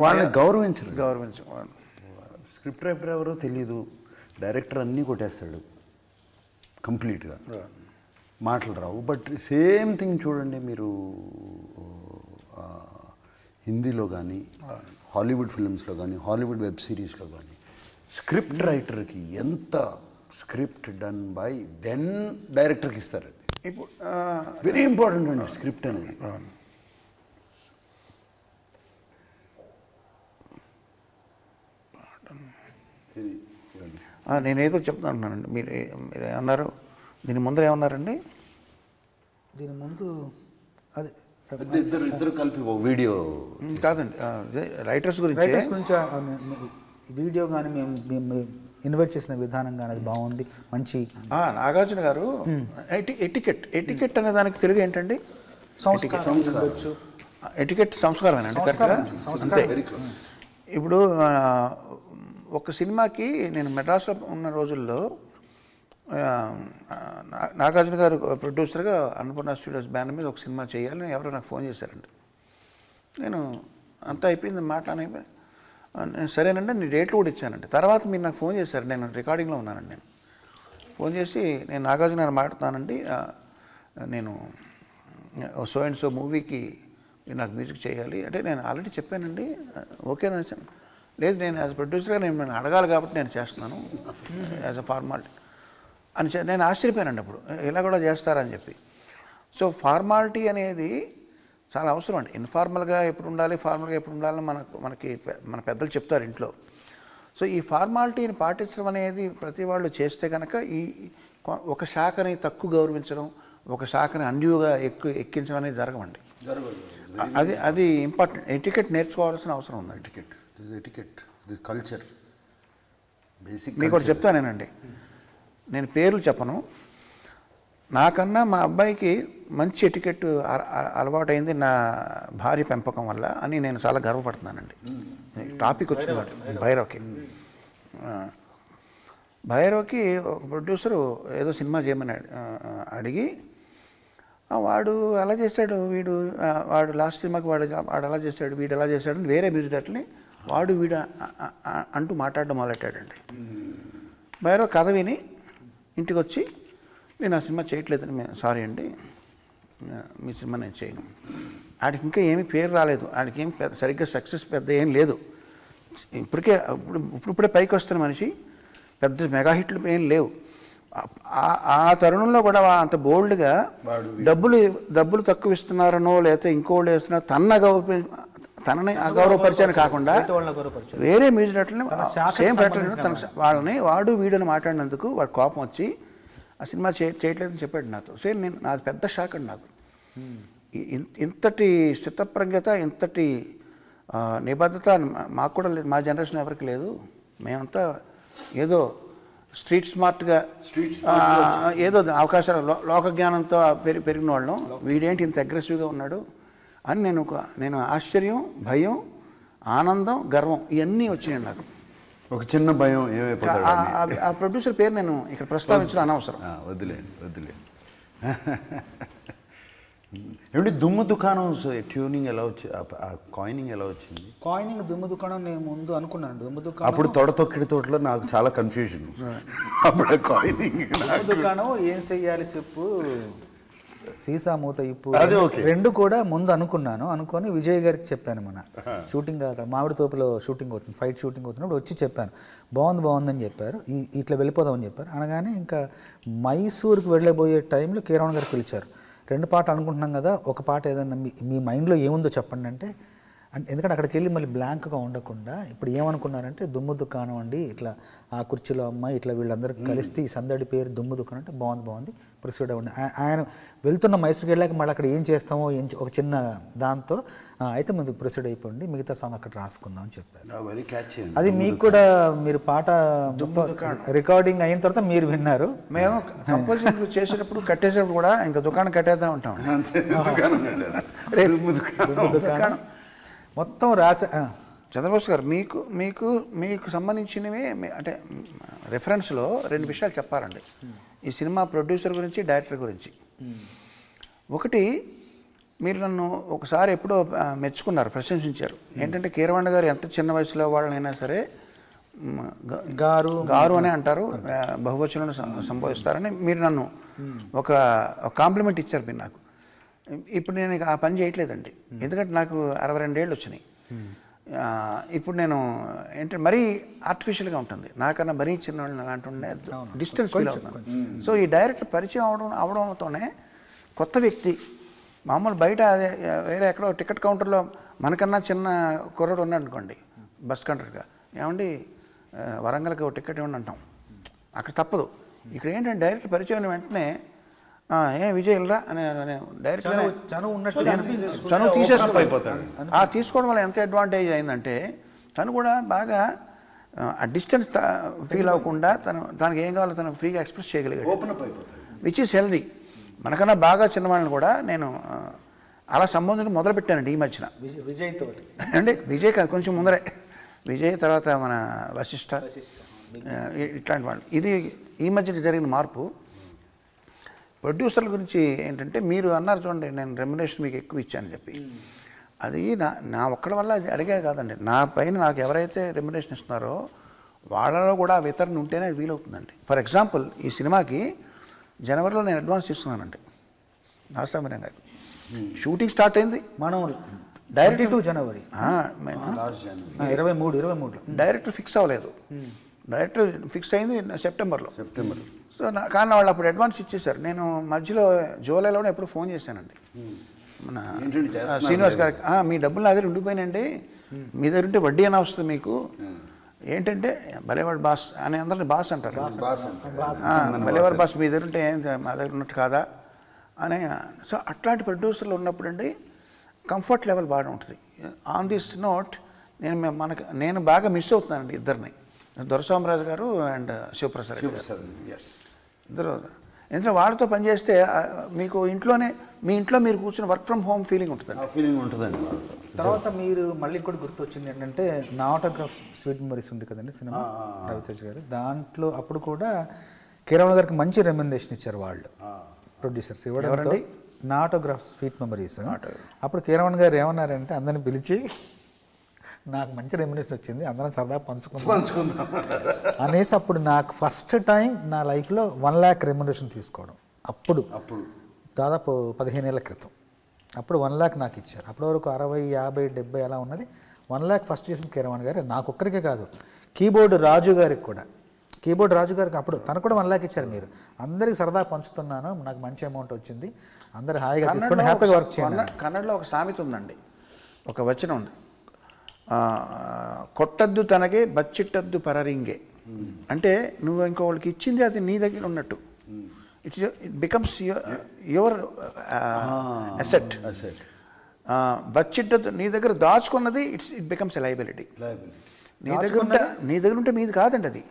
వాళ్ళని గౌరవించరు. స్క్రిప్ట్ రైటర్ ఎవరో తెలీదు, డైరెక్టర్ అన్నీ కొట్టేస్తాడు కంప్లీట్గా, మాటలు రావు. బట్ సేమ్ థింగ్ చూడండి మీరు హిందీలో కానీ, హాలీవుడ్ ఫిల్మ్స్లో కానీ, హాలీవుడ్ వెబ్ సిరీస్లో కానీ, స్క్రిప్ట్ రైటర్కి ఎంత స్క్రిప్ట్ డన్ బై దెన్ డైరెక్టర్కి ఇస్తారండి. ఇప్పుడు వెరీ ఇంపార్టెంట్ అండి స్క్రిప్ట్ అనేది. నేనేదో చెప్తున్నానండి, మీరు ఏమన్నారు? దీని ముందర ఏమన్నారండి? దీని ముందు అది ఇద్దరు కలిపి వీడియో కాదండి, రైటర్స్ గురించి వీడియో కానీ మేము ఇన్వైట్ చేసిన విధానం కానీ అది బాగుంది, మంచి. నాగార్జున గారు ఎటికెట్ అనే దానికి తెలుగు ఏంటండి? ఎటికెట్ సంస్కారమేనండి. అంతే. ఇప్పుడు ఒక సినిమాకి నేను మెడ్రాస్లో ఉన్న రోజుల్లో నాగార్జున గారు ప్రొడ్యూసర్గా అన్నపూర్ణ స్టూడియోస్ బ్యానర్ మీద ఒక సినిమా చేయాలని ఎవరో నాకు ఫోన్ చేశారండి. నేను అంతా అయిపోయింది, మాట్లాడైపోయి నేను సరేనండి, నేను డేట్లు కూడా ఇచ్చానండి. తర్వాత మీరు నాకు ఫోన్ చేశారు, నేను రికార్డింగ్లో ఉన్నానండి. నేను ఫోన్ చేసి, నేను నాగార్జున గారు మాట్లాడుతానండి, నేను సో అండ్ సో మూవీకి మీరు నాకు మ్యూజిక్ చేయాలి అంటే, నేను ఆల్రెడీ చెప్పానండి, ఓకేనా వచ్చాను. లేదు, నేను యాజ్ ప్రొడ్యూసర్గా నేను అడగాలి కాబట్టి నేను చేస్తున్నాను యాజ్ అ ఫార్మాలిటీ అని నేను ఆశ్చర్యపోయానండి అప్పుడు, ఇలా కూడా చేస్తారని చెప్పి. సో ఫార్మాలిటీ అనేది చాలా అవసరం అండి. ఇన్ఫార్మల్గా ఎప్పుడు ఉండాలి, ఫార్మల్గా ఎప్పుడు ఉండాలని మన పెద్దలు చెప్తారు ఇంట్లో. సో ఈ ఫార్మాలిటీని పాటించడం అనేది ప్రతి వాళ్ళు చేస్తే కనుక ఈ ఒక శాఖని తక్కువ గౌరవించడం, ఒక శాఖని అన్యూగా ఎక్కించడం అనేది జరగవండి. అది ఇంపార్టెంట్. ఎటికెట్ నేర్చుకోవాల్సిన అవసరం ఉంది. Etiquette culture basic. మీకు ఒకటి చెప్తానేనండి, నేను పేర్లు చెప్పను. నాకన్నా మా అబ్బాయికి మంచి ఎటికెట్ అలవాటైంది నా భార్య పెంపకం వల్ల అని నేను చాలా గర్వపడుతున్నానండి. టాపిక్ వచ్చింది భైరవ్కి ఒక ప్రొడ్యూసరు ఏదో సినిమా చేయమని అడిగి, వాడు అలా చేశాడు, వాడు లాస్ట్ సినిమాకి వాడు అలా చేశాడు, వీడు ఎలా చేశాడు అని వేరే మ్యూజిక్ డైరెక్టర్ని వీడు అంటూ మాట్లాడడం మొదలెట్టాడండి. భైరవ్ కథ విని ఇంటికి వచ్చి, నేను ఆ సినిమా చేయట్లేదని, సారీ అండి, మీ సినిమా నేను చేయను. ఆడికి ఇంకా ఏమీ పేరు రాలేదు, ఆడికి ఏం సరిగ్గా సక్సెస్ పెద్ద ఏం లేదు. ఇప్పుడే పైకి వస్తున్న మనిషి, పెద్ద మెగా హిట్లు ఏం లేవు. ఆ తరుణంలో కూడా అంత బోల్డ్గా డబ్బులు తక్కువ ఇస్తున్నారనో లేకపోతే ఇంకోళ్ళు వేస్తున్నా తనని అగౌరవపరిచాను కాకుండా వేరే మ్యూజిక్ డైరెక్టర్ని సేమ్ డైరెక్టర్ వాళ్ళని వీడని మాట్లాడినందుకు వాడు కోపం వచ్చి ఆ సినిమా చేయట్లేదని చెప్పాడు నాతో. సేమ్ నాది పెద్ద షాక్ అండి నాకు. ఇంతటి స్థితప్రజ్ఞత, ఇంతటి నిబద్ధత మాకు కూడా లేదు, మా జనరేషన్ ఎవరికి లేదు. మేమంతా ఏదో స్ట్రీట్ స్మార్ట్గా ఏదో అవకాశాలు లోక జ్ఞానంతో పెరిగిన వాళ్ళం. వీడేంటి ఇంత అగ్రెసివ్గా ఉన్నాడు అని నేను ఆశ్చర్యం, భయం, ఆనందం, గర్వం ఇవన్నీ వచ్చినాయి నాకు. ఒక చిన్న భయం ఏమైపోతాడు. ఆ ప్రొడ్యూసర్ పేరు నేను ఇక్కడ ప్రస్తావించడం అనవసరం. వదిలేండి. ఏమిటి దుమ్ము దుకాణం ట్యూనింగ్ ఎలా వచ్చి, కాయినింగ్ ఎలా వచ్చింది? కాయినింగ్ దుమ్ము దుకాణం నేను ముందు అనుకున్నాను. దుమ్ము దుకాణం అప్పుడు తొక్కిడి తోటలో నాకు చాలా కన్ఫ్యూజన్. అప్పుడు కాయినింగ్ దుకాణం ఏం చెయ్యాలి చెప్పు, సీసా మూత ఇప్పు, రెండు కూడా ముందు అనుకొని విజయ్ గారికి చెప్పాను. మన షూటింగ్ మామిడి తోపులో షూటింగ్ అవుతుంది, ఫైట్ షూటింగ్ అవుతున్నప్పుడు వచ్చి చెప్పాను, బాగుందని చెప్పారు, ఇట్లా వెళ్ళిపోదామని చెప్పారు. అనగానే ఇంకా మైసూర్కి వెళ్ళబోయే టైంలో కీరవాణి గారు పిలిచారు. 2 పాటలు అనుకుంటున్నాం కదా, ఒక పాట ఏదన్నా మీ మైండ్లో ఏముందో చెప్పండి అంటే, ఎందుకంటే అక్కడికి వెళ్ళి మళ్ళీ బ్లాంక్గా ఉండకుండా ఇప్పుడు ఏమనుకున్నారంటే దుమ్ము దుకాణం అండి, ఇట్లా ఆ కుర్చీలో అమ్మాయి ఇట్లా వీళ్ళందరూ కలిస్తే ఈ సందడి పేరు దుమ్ము దుకాణం అంటే బాగుంది ప్రొసీడ్ అవ్వండి. ఆయన వెళ్తున్న మైసూర్కి వెళ్ళాక మళ్ళీ అక్కడ ఏం చేస్తామో ఒక చిన్న దాంతో అయితే ముందు ప్రొసీడ్ అయిపోండి, మిగతా సాంగ్ అక్కడ రాసుకుందాం అని చెప్పారు. అది మీకు కూడా మీరు పాట రికార్డింగ్ అయిన తర్వాత మీరు విన్నారు. మేము కంపోజింగ్ చేసేటప్పుడు కట్టేసేటప్పుడు కూడా ఇంకా దుకాణం కట్టేద్దాం ఉంటాం. దుకాణం మొత్తం రాసా. చంద్రబోస్ గారు, మీకు సంబంధించినవి అంటే రెఫరెన్స్లో 2 విషయాలు చెప్పాలండి ఈ సినిమా ప్రొడ్యూసర్ గురించి, డైరెక్టర్ గురించి. ఒకటి, మీరు నన్ను ఒకసారి ఎప్పుడో మెచ్చుకున్నారు, ప్రశంసించారు. ఏంటంటే కీరవాణి గారు ఎంత చిన్న వయసులో వాళ్ళనైనా సరే గారు అనే అంటారు, బహువచనం సంబోధిస్తారని మీరు నన్ను ఒక కాంప్లిమెంట్ ఇచ్చారు మీరు నాకు. ఇప్పుడు నేను ఆ పని చేయట్లేదండి, ఎందుకంటే నాకు 62 ఏళ్ళు వచ్చినాయి. ఇప్పుడు నేను ఏంటంటే మరీ ఆర్టిఫిషియల్గా ఉంటుంది, నాకన్నా మరీ చిన్నవాళ్ళని అలాంటి ఉండే డిస్టెన్స్ ఫీల్ అవుతున్నాను. సో ఈ డైరెక్టర్ పరిచయం అవడంతోనే కొత్త వ్యక్తి, మామూలు బయట అదే వేరే ఎక్కడో టికెట్ కౌంటర్లో మనకన్నా చిన్న కుర్రాడు ఉన్నాడు అనుకోండి, బస్ కండక్టర్గా, ఏమండి వరంగల్కి ఒక టికెట్ ఇవ్వండి అంటాం, అక్కడ తప్పదు. ఇక్కడ ఏంటంటే డైరెక్టర్ పరిచయం వెంటనే విజయ్ వెళ్ళరా అని డైరెక్టర్ చనువు తీసేసుకుపోతాడు. తీసుకోవడం వల్ల ఎంత అడ్వాంటేజ్ అయిందంటే తను కూడా బాగా ఆ డిస్టెన్స్ ఫీల్ అవ్వకుండా తనకి ఏం కావాలో తను ఫ్రీగా ఎక్స్ప్రెస్ చేయగలిగాడు, విచ్ ఈస్ హెల్దీ. మనకన్నా బాగా చిన్నవాళ్ళని కూడా నేను అలా సంబంధం మొదలుపెట్టానండి ఈ మధ్యన. విజయ్తో అంటే విజయ్ కాదు, కొంచెం ముందరే విజయ్, తర్వాత మన వశిష్ఠ, ఇట్లాంటి వాళ్ళు. ఇది ఈ మధ్య జరిగిన మార్పు. ప్రొడ్యూసర్ల గురించి ఏంటంటే మీరు అన్నారు చూడండి, నేను రెమ్యునరేషన్ మీకు ఎక్కువ ఇచ్చానని చెప్పి, అది నా ఒక్కడి వల్ల అది అడిగే కాదండి. నా పైన నాకు ఎవరైతే రెమ్యునరేషన్ ఇస్తున్నారో వాళ్ళలో కూడా వితరణ ఉంటేనే అది వీలవుతుందండి. ఫర్ ఎగ్జాంపుల్ ఈ సినిమాకి జనవరిలో నేను అడ్వాన్స్ ఇస్తున్నానండి నాసామిరంగా. షూటింగ్ స్టార్ట్ అయింది మనం డైరెక్ట్ జనవరి 23 డైరెక్టర్ ఫిక్స్ అవ్వలేదు, డైరెక్టర్ ఫిక్స్ అయింది సెప్టెంబర్లో. సో కానీ వాళ్ళు అప్పుడు అడ్వాన్స్ ఇచ్చేసారు. నేను మధ్యలో జూలైలోనే ఎప్పుడు ఫోన్ చేశానండి మన శ్రీనివాస్ గారికి, మీ డబ్బులు నా దగ్గర ఉండిపోయినండి, మీ దగ్గర ఉంటే వడ్డీ అయినా వస్తుంది మీకు, ఏంటంటే భలేవాడు బాస్ అని అందరిని బాస్ అంటారు. బాస్ భలేవాడు బాస్ మీ దగ్గర ఉంటే ఏం మా దగ్గర ఉన్నట్టు కాదా అని. సో అట్లాంటి ప్రొడ్యూసర్లు ఉన్నప్పుడు అండి కంఫర్ట్ లెవెల్ బాగా ఉంటుంది. ఆన్ దిస్ నోట్ నేను బాగా మిస్ అవుతున్నానండి ఇద్దరిని, దొరస్వామిరాజు గారు అండ్ శివప్రసాద్ గారు. ఇద్దరు ఎందుకంటే వాళ్ళతో పనిచేస్తే మీకు మీ ఇంట్లో మీరు కూర్చుని వర్క్ ఫ్రమ్ హోమ్ ఫీలింగ్ ఉంటుందండి. తర్వాత మీరు మళ్ళీ కూడా గుర్తొచ్చింది ఏంటంటే నా ఆటోగ్రాఫ్ స్వీట్ మెమరీస్ ఉంది కదండి సినిమా, రవితేజ గారు. దాంట్లో అప్పుడు కూడా కిరణ్ గారికి మంచి రెమ్యునరేషన్ ఇచ్చారు వాళ్ళు ప్రొడ్యూసర్స్. ఇవ్వడంతో నా ఆటోగ్రాఫ్ స్వీట్ మెమరీస్ అప్పుడు కిరణ్ గారు ఏమన్నారంటే అందరిని పిలిచి నాకు మంచి రెమ్యునరేషన్ వచ్చింది, అందరం సరదా పంచుకుందాం అనేసి అప్పుడు నాకు ఫస్ట్ టైం నా లైఫ్లో 1 lakh రెమ్యునరేషన్ తీసుకోవడం. అప్పుడు దాదాపు 15 ఏళ్ల క్రితం. అప్పుడు 1 lakh నాకు ఇచ్చారు. అప్పటి వరకు 60, 50, 70 అలా ఉన్నది. 1 lakh ఫస్ట్ చేసిన కిరణ్ గారు. నాకు ఒక్కరికే కాదు, కీబోర్డ్ రాజు గారికి కూడా. కీబోర్డ్ రాజు గారికి అప్పుడు తను కూడా 1 lakh ఇచ్చారు. మీరు అందరికి సరదా పంచుతున్నాను, నాకు మంచి అమౌంట్ వచ్చింది, అందరు హాయిగా తీసుకొని హ్యాపీగా వర్క్ చేయండి. కన్నడలో ఒక సామెత ఉందండి, ఒక వచనం ఉంది, కొట్టద్దు తనగే బచ్చిట్టద్దు పరరింగే. అంటే నువ్వు ఇంకోళ్ళకి ఇచ్చింది అది నీ దగ్గర ఉన్నట్టు, ఇట్ బికమ్స్ యువర్ అసెట్. బచ్చిట్టద్దు, నీ దగ్గర దాచుకున్నది ఇట్ బికమ్స్ ఎ లయబిలిటీ. నీ దగ్గర ఉంటే మీది కాదండి, అది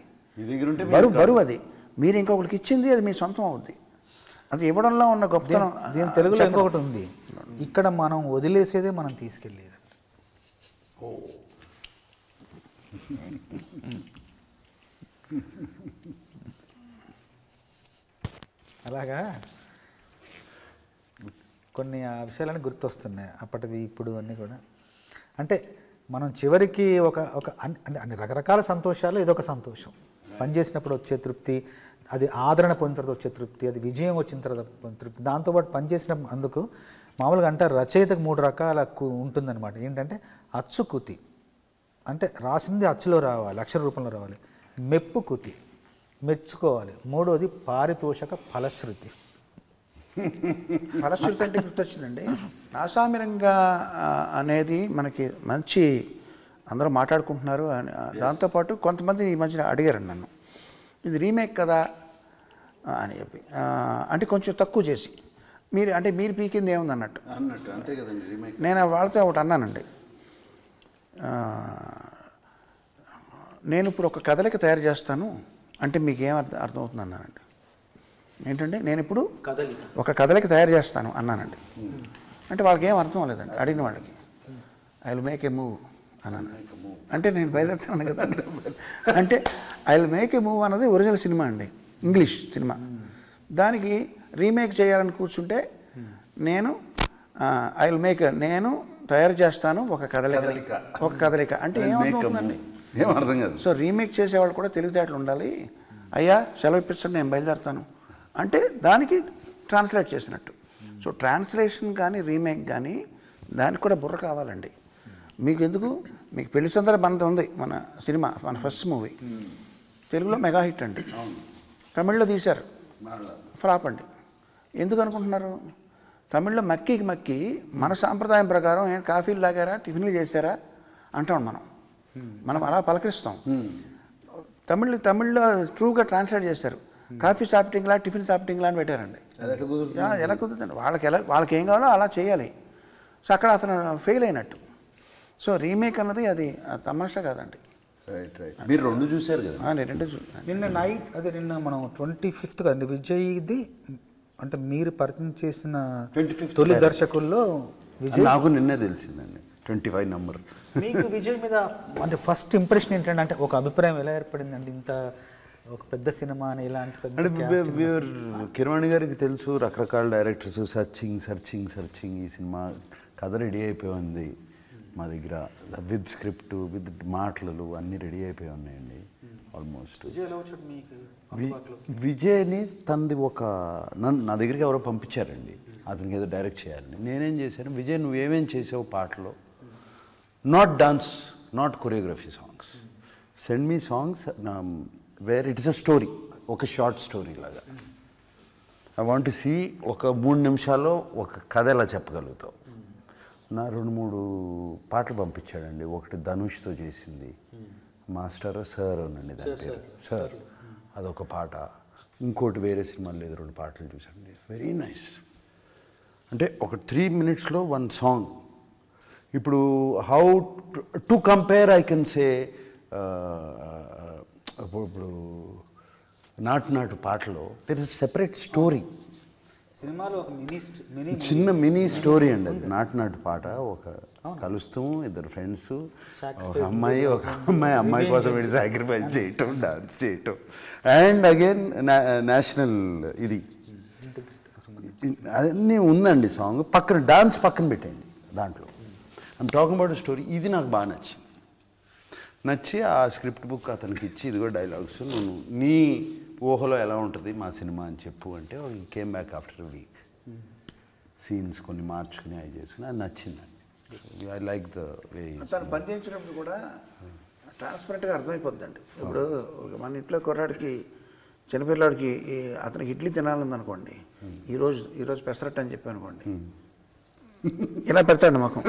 బరువు. అది మీరు ఇంకొకరికి ఇచ్చింది అది మీ సొంతం అవుద్ది. అది ఇవ్వడంలో ఉన్న గొప్పతనం. దీని తెలుగులో ఇంకొకటి ఉంది, ఇక్కడ మనం వదిలేసేదే మనం తీసుకెళ్ళేది. అలాగా కొన్ని ఆ విషయాలని గుర్తొస్తున్నాయి అప్పటిది ఇప్పుడు అన్నీ కూడా. అంటే మనం చివరికి అంటే అన్ని రకరకాల సంతోషాలు ఇదొక సంతోషం. పనిచేసినప్పుడు వచ్చే తృప్తి, అది ఆదరణ పొందిన తర్వాత వచ్చే తృప్తి, అది విజయం వచ్చిన తర్వాత తృప్తి. దాంతోపాటు పనిచేసిన అందుకు మామూలుగా అంటారు రచయితకు 3 రకాల ఉంటుందన్నమాట. ఏంటంటే అచ్చు కుతి, అంటే రాసింది అచ్చులో రావాలి, అక్షర రూపంలో రావాలి. మెప్పు కుతి, మెచ్చుకోవాలి. 3వది పారితోషక ఫలశ్రుతి. ఫలశ్రుతి అంటే గుర్తొచ్చిందండి, నాసామిరంగా అనేది మనకి మంచి అందరూ మాట్లాడుకుంటున్నారు. దాంతోపాటు కొంతమంది ఈ మధ్యన అడిగారు నన్ను, ఇది రీమేక్ కదా అని చెప్పి, అంటే కొంచెం తక్కువ చేసి మీరు పీకింది ఏముంది అన్నట్టు. అంతే కదండి రీమేక్. నేను వాళ్ళతో ఒకటి అన్నానండి, నేను ఇప్పుడు ఒక కదలిక తయారు చేస్తాను అంటే మీకు ఏం అర్థమవుతుంది అన్నానండి. ఏంటంటే నేను ఇప్పుడు ఒక కదలిక తయారు చేస్తాను అన్నానండి. అంటే వాళ్ళకి ఏం అర్థం అవ్వలేదండి, అడిగిన వాళ్ళకి. I will make a move అన్నాను. అంటే నేను బయలుదేరుతాను కదా. అంటే I will make a move అన్నది ఒరిజినల్ సినిమా అండి, ఇంగ్లీష్ సినిమా. దానికి రీమేక్ చేయాలని కూర్చుంటే నేను నేను తయారు చేస్తాను ఒక కదలిక అంటే ఏమవుతుందండి, ఏమర్థం కాదు. సో రీమేక్ చేసేవాళ్ళు కూడా తెలివితేటలు ఉండాలి. అయ్యా సెలవు ఇప్పిస్తాను, నేను బయలుదేరుతాను అంటే దానికి ట్రాన్స్లేట్ చేసినట్టు. సో ట్రాన్స్లేషన్ కానీ రీమేక్ కానీ దానికి కూడా బుర్ర కావాలండి. మీకు ఎందుకు, మీకు పెళ్లి సందర్భం అంత ఉంది మన సినిమా, మన ఫస్ట్ మూవీ తెలుగులో మెగా హిట్ అండి, తమిళ్లో తీశారు ఫ్లాప్ అండి. ఎందుకు అనుకుంటున్నారు? తమిళ్లో మక్కి మన సాంప్రదాయం ప్రకారం ఏం కాఫీలు తాగారా, టిఫిన్లు చేశారా అంటాం మనం అలా పలకరిస్తాం. తమిళ్లో ట్రూగా ట్రాన్స్లేట్ చేస్తారు, కాఫీ సాఫ్టింగ్లా టిఫిన్ సాఫ్టింగ్లా అని పెట్టారండి. ఎలా కుదురుతుంది? వాళ్ళకి ఏం కావాలో అలా చేయాలి. సో అక్కడ అతను ఫెయిల్ అయినట్టు. సో రీమేక్ అన్నది అది తమాషా కాదండి. మీరు 2 చూశారు కదా? నేను 2 చూసాను. నిన్న మనం 25th కదండి విజయ్ది, అంటే మీరు పరిచయం చేసిన 25th తొలి దర్శకుల్లో విజయ్. నాకు నిన్నే తెలిసిందండి 25 నెంబర్. మీకు విజయ్ మీద అంటే ఫస్ట్ ఇంప్రెషన్ ఏంటంటే, అంటే ఒక అభిప్రాయం ఎలా ఏర్పడిందండి? ఇంత ఒక పెద్ద సినిమా అని ఇలాంటి కిరవాణి గారికి తెలుసు, రకరకాల డైరెక్టర్స్ సర్చింగ్ ఈ సినిమా కథ రెడీ అయిపోయి ఉంది మా దగ్గర, విత్ స్క్రిప్ట్ విత్ మాటలు అన్నీ రెడీ అయిపోయి ఉన్నాయండి ఆల్మోస్ట్. విజయ్ని తనది నా దగ్గరికి ఎవరో పంపించారండి, అతనికి ఏదో డైరెక్ట్ చేయాలని. నేనేం చేశాను, విజయ్ నువ్వేమేం చేసావు పాటలో, not dance, not choreography, songs, send me songs where it is a story, ఒక షార్ట్ స్టోరీ లాగా. ఐ వాంట్ టు సీ ఒక 3 నిమిషాల్లో ఒక కథ ఎలా చెప్పగలుగుతావు. నా 2-3 పాటలు పంపించాడండి. ఒకటి ధనుష్తో చేసింది, మాస్టర్ సార్ ఉండండి దాని పేరు సార్, అదొక పాట. ఇంకోటి వేరే సినిమాలో లేదు 2 పాటలు చూసాండి, వెరీ నైస్. అంటే ఒక 3 minutesలో 1 సాంగ్. ఇప్పుడు how to compare I can say, ఇప్పుడు నాటు పాటలో దెర్ ఇస్ సెపరేట్ స్టోరీ, సినిమాలో ఒక చిన్న మినీ స్టోరీ అండి అది. నాటు పాట, ఒక కలుస్తాము, 2 ఫ్రెండ్స్, ఒక అమ్మాయి కోసం వీడు సాక్రిఫైస్ చేయటం, డాన్స్ చేయటం, అండ్ అగైన్ నేషనల్ ఇది అన్నీ ఉందండి సాంగ్. పక్కన డాన్స్ పక్కన పెట్టండి దాంట్లో. I'm talking about story. ఇది నాకు బాగా నచ్చి ఆ స్క్రిప్ట్ బుక్ అతనికి ఇచ్చి, ఇదిగో డైలాగ్స్, నువ్వు నీ ఊహలో ఎలా ఉంటుంది మా సినిమా అని చెప్పు అంటే, ఈ came back after a week, scenes కొన్ని మార్చుకుని అవి చేసుకుని, అది నచ్చిందండి. I like the way. తను పనిచేసినప్పుడు కూడా ట్రాన్స్పరెంట్గా అర్థమైపోద్దండి. ఇప్పుడు మన ఇంట్లో కుర్రాడికి, చిన్నపిల్లాడికి అతనికి ఇడ్లీ తినాలనుకోండి, ఈరోజు పెసరట్టు అని చెప్పి అనుకోండి, ఇలా పెడతాడు ముఖం.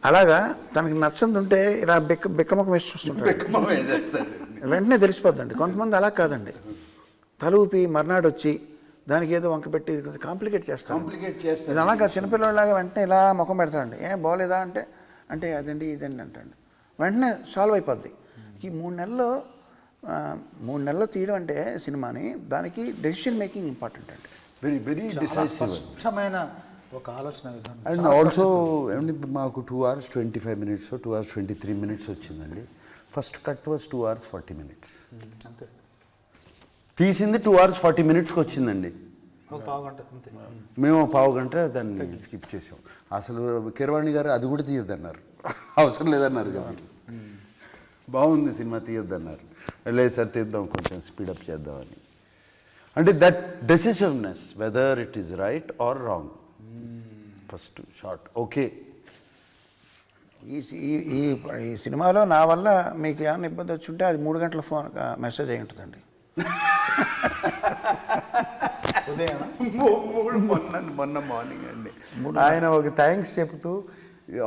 అలాగా తనకి నచ్చంది ఉంటే ఇలా బిక్కముఖం వేసి చూస్తుంటాడు, వెంటనే తెలిసిపోద్దండి. కొంతమంది అలా కాదండి, తల ఊపి మర్నాడు వచ్చి దానికి ఏదో వంక పెట్టి కాంప్లికేట్ చేస్తాను. ఇది అలాగా చిన్నపిల్లలాగా వెంటనే ఇలా ముఖం పెడతాడండి. ఏం బాగోలేదా అంటే అదండి ఇదండి అంటాడు, వెంటనే సాల్వ్ అయిపోద్ది. ఈ 3 నెలల్లో తీయడం అంటే సినిమాని, దానికి డెసిషన్ మేకింగ్ ఇంపార్టెంట్ అండి. వెరీ వెరీ డిసైసివ్, స్పష్టమైన ఒక ఆలోచన విధానం. అండ్ ఆల్సో ఏమండి, మాకు 2 hours 25 minutes, 2 hours 23 minutes వచ్చిందండి. First cut was 2 hours 40 minutes. అంతే, తీసింది 2 hours 40 minutesకి వచ్చిందండి. ఒక పావు గంట అంతే. మేము 1/2 గంట దాన్ని స్కిప్ చేసాం. అసలు కీరవాణి గారు అది కూడా తీయొద్దన్నారు, అవసరం లేదన్నారు కదా, బాగుంది సినిమా తీయొద్దన్నారు. లేదు సార్ తీద్దాం, కొంచెం స్పీడప్ చేద్దామని. అంటే that decisiveness, whether it is right or wrong, first shot okay. ఈ సినిమాలో నా వల్ల మీకు ఏమైనా ఇబ్బంది వచ్చి ఉంటే అది 3 గంటల ఫోన్ మెసేజ్ అయి ఉంటుందండి. మొన్న మార్నింగ్ అండి ఆయన ఒక థ్యాంక్స్ చెప్తూ,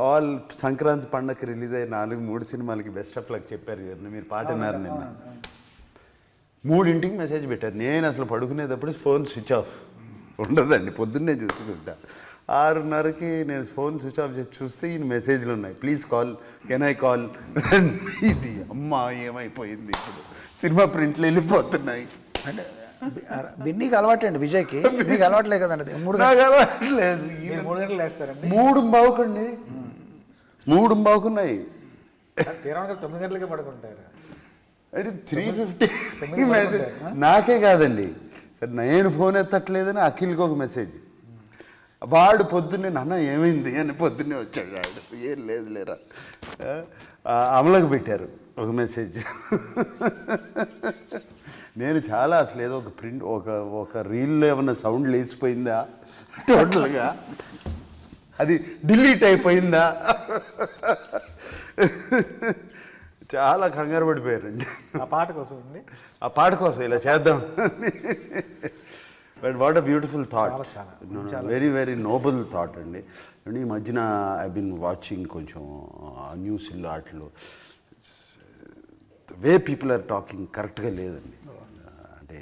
ఆల్ సంక్రాంతి పండగకి రిలీజ్ అయ్యి 3 సినిమాలకి బెస్ట్ ఆఫ్ లక్ చెప్పారు కదా, మీరు పాట విన్నారు నిన్న. 3ంటికి మెసేజ్ పెట్టారు. నేను అసలు పడుకునేటప్పుడు ఫోన్ స్విచ్ ఆఫ్ ఉండదండి, పొద్దున్నే చూసుకుంటా. 6:30కి నేను ఫోన్ స్విచ్ ఆఫ్ చేసి చూస్తే ఈయన మెసేజ్లు ఉన్నాయి, please call, can I call. ఇది అమ్మా ఏమైపోయింది, ఇప్పుడు సినిమా ప్రింట్లు వెళ్ళిపోతున్నాయి. అంటే బిన్నీకి అలవాటు అండి, విజయ్కి. మీకు అలవాట్లే కదండి. 3 అలవాట్లేదు. 3 గంటలు వేస్తారండి. 3:15 3:15 9 గంటలకే పడుకుంటారు. అది 3:50 మెసేజ్ నాకే కాదండి సార్, నేను ఫోన్ ఎత్తట్లేదని అఖిల్కి ఒక మెసేజ్. వాడు పొద్దున్నే నాన్న ఏమైంది అని పొద్దున్నే వచ్చాడు. వాడు ఏం లేదు లేరా, అమలకు పెట్టారు ఒక మెసేజ్. నేను చాలా అసలు ఏదో ఒక ప్రింట్, ఒక రీల్లో ఏమన్నా సౌండ్ లేచిపోయిందా టోటల్గా, అది డిలీట్ అయిపోయిందా, చాలా కంగారు పడిపోయారండి ఆ పాట కోసం అండి. ఆ పాట కోసం ఇలా చేద్దాం. But what a beautiful thought, very very Nobel thought అండి. అండ్ ఈ మధ్యన ఐ బిన్ వాచింగ్ కొంచెం న్యూస్లో వాటిలో వే పీపుల్ ఆర్ టాకింగ్ కరెక్ట్గా లేదండి. అంటే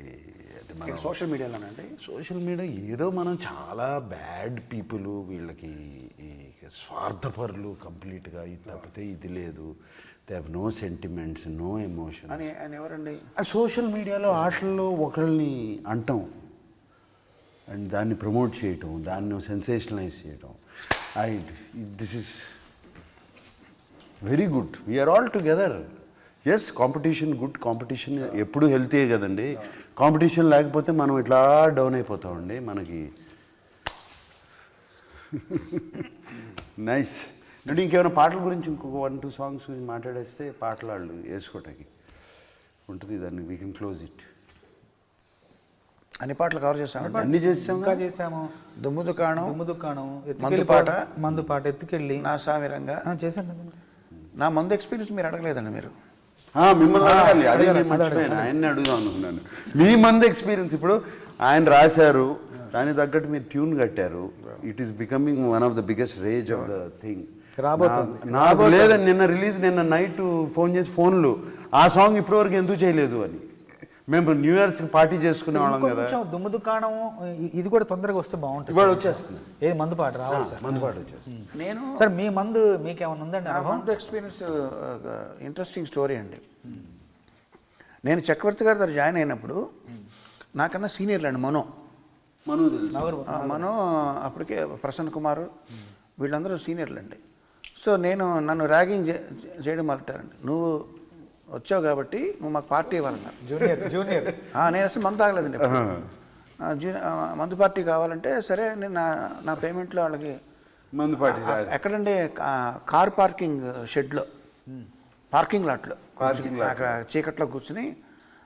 మన సోషల్ మీడియాలోనండి, సోషల్ మీడియా ఏదో మనం చాలా బ్యాడ్ పీపుల్, వీళ్ళకి స్వార్థపరులు కంప్లీట్గా, ఇది తప్పితే ఇది లేదు, they have no sentiments, no emotion అని ఎవరండి ఆ సోషల్ మీడియాలో ఆటల్లో ఒకళ్ళని అంటాం అండ్ దాన్ని ప్రమోట్ చేయటం, దాన్ని సెన్సేషనలైజ్ చేయటం. This is very good, we are all together. Yes, competition good, competition ఎప్పుడు హెల్తీయే కదండి. కాంపిటీషన్ లేకపోతే మనం ఇట్లా డౌన్ అయిపోతామండి. మనకి నైస్. అంటే ఇంకేమైనా పాటల గురించి ఇంకొక 1-2 songs గురించి మాట్లాడేస్తే పాటలు వాళ్ళు వేసుకోవటానికి ఉంటుంది. దాన్ని వీ కెన్ క్లోజ్ ఇట్. అన్ని పాటలు కవర్ చేస్తాను, అన్ని చేసాము. దుమ్ము దుకాణం, మందు పాట, ఎత్తుకెళ్ళి, నా సామిరంగా చేశాను కదండి. నా మందు ఎక్స్పీరియన్స్ మీరు అడగలేదండి. మీరు మిమ్మల్ని అడగాలి, అదే నేను మర్చిపోయాను, ఆయన్ని అడుగుదాం అనుకున్నాను. మీ మంది ఎక్స్పీరియన్స్ ఇప్పుడు ఆయన రాశారు, దానికి తగ్గట్టు మీరు ట్యూన్ కట్టారు. It is becoming one of the biggest rage of the thing. రాబోతుంది. నాకు లేదని నిన్న నైట్ ఫోన్ చేసి ఫోన్లు ఆ సాంగ్ ఇప్పటివరకు ఎందుకు చేయలేదు అని. మేము న్యూ ఇయర్స్కి పార్టీ చేసుకునే వాళ్ళం కదా. కొంచెం దుమ్ము దుకాణం ఇది కూడా తొందరగా వస్తే బాగుంటుంది. ఇవాళ వచ్చేస్తుంది. ఏది మందుపాటు రావాలి సార్. మందుపాటు వచ్చేస్తుంది. నేను సార్ మీ మందు మీకేమైనా ఉందండి? మందు ఎక్స్పీరియన్స్ ఇంట్రెస్టింగ్ స్టోరీ అండి. నేను చక్రవర్తి గారి దగ్గర జాయిన్ అయినప్పుడు నాకన్నా సీనియర్లు అండి. మనో అప్పటికే ప్రసన్న కుమార్ వీళ్ళందరూ సీనియర్లు అండి. సో నన్ను ర్యాగింగ్ చేయడం మొదలెట్టారండి. నువ్వు వచ్చావు కాబట్టి నువ్వు మాకు పార్టీ ఇవ్వాలన్నారు. జూనియర్ నేను అసలు మందు తాగలేదండి. మందు పార్టీ కావాలంటే సరే నేను నా పేమెంట్లో వాళ్ళకి మందు పార్టీ ఎక్కడంటే కార్ పార్కింగ్ షెడ్లో పార్కింగ్ లాట్లో అక్కడ చీకట్లో కూర్చుని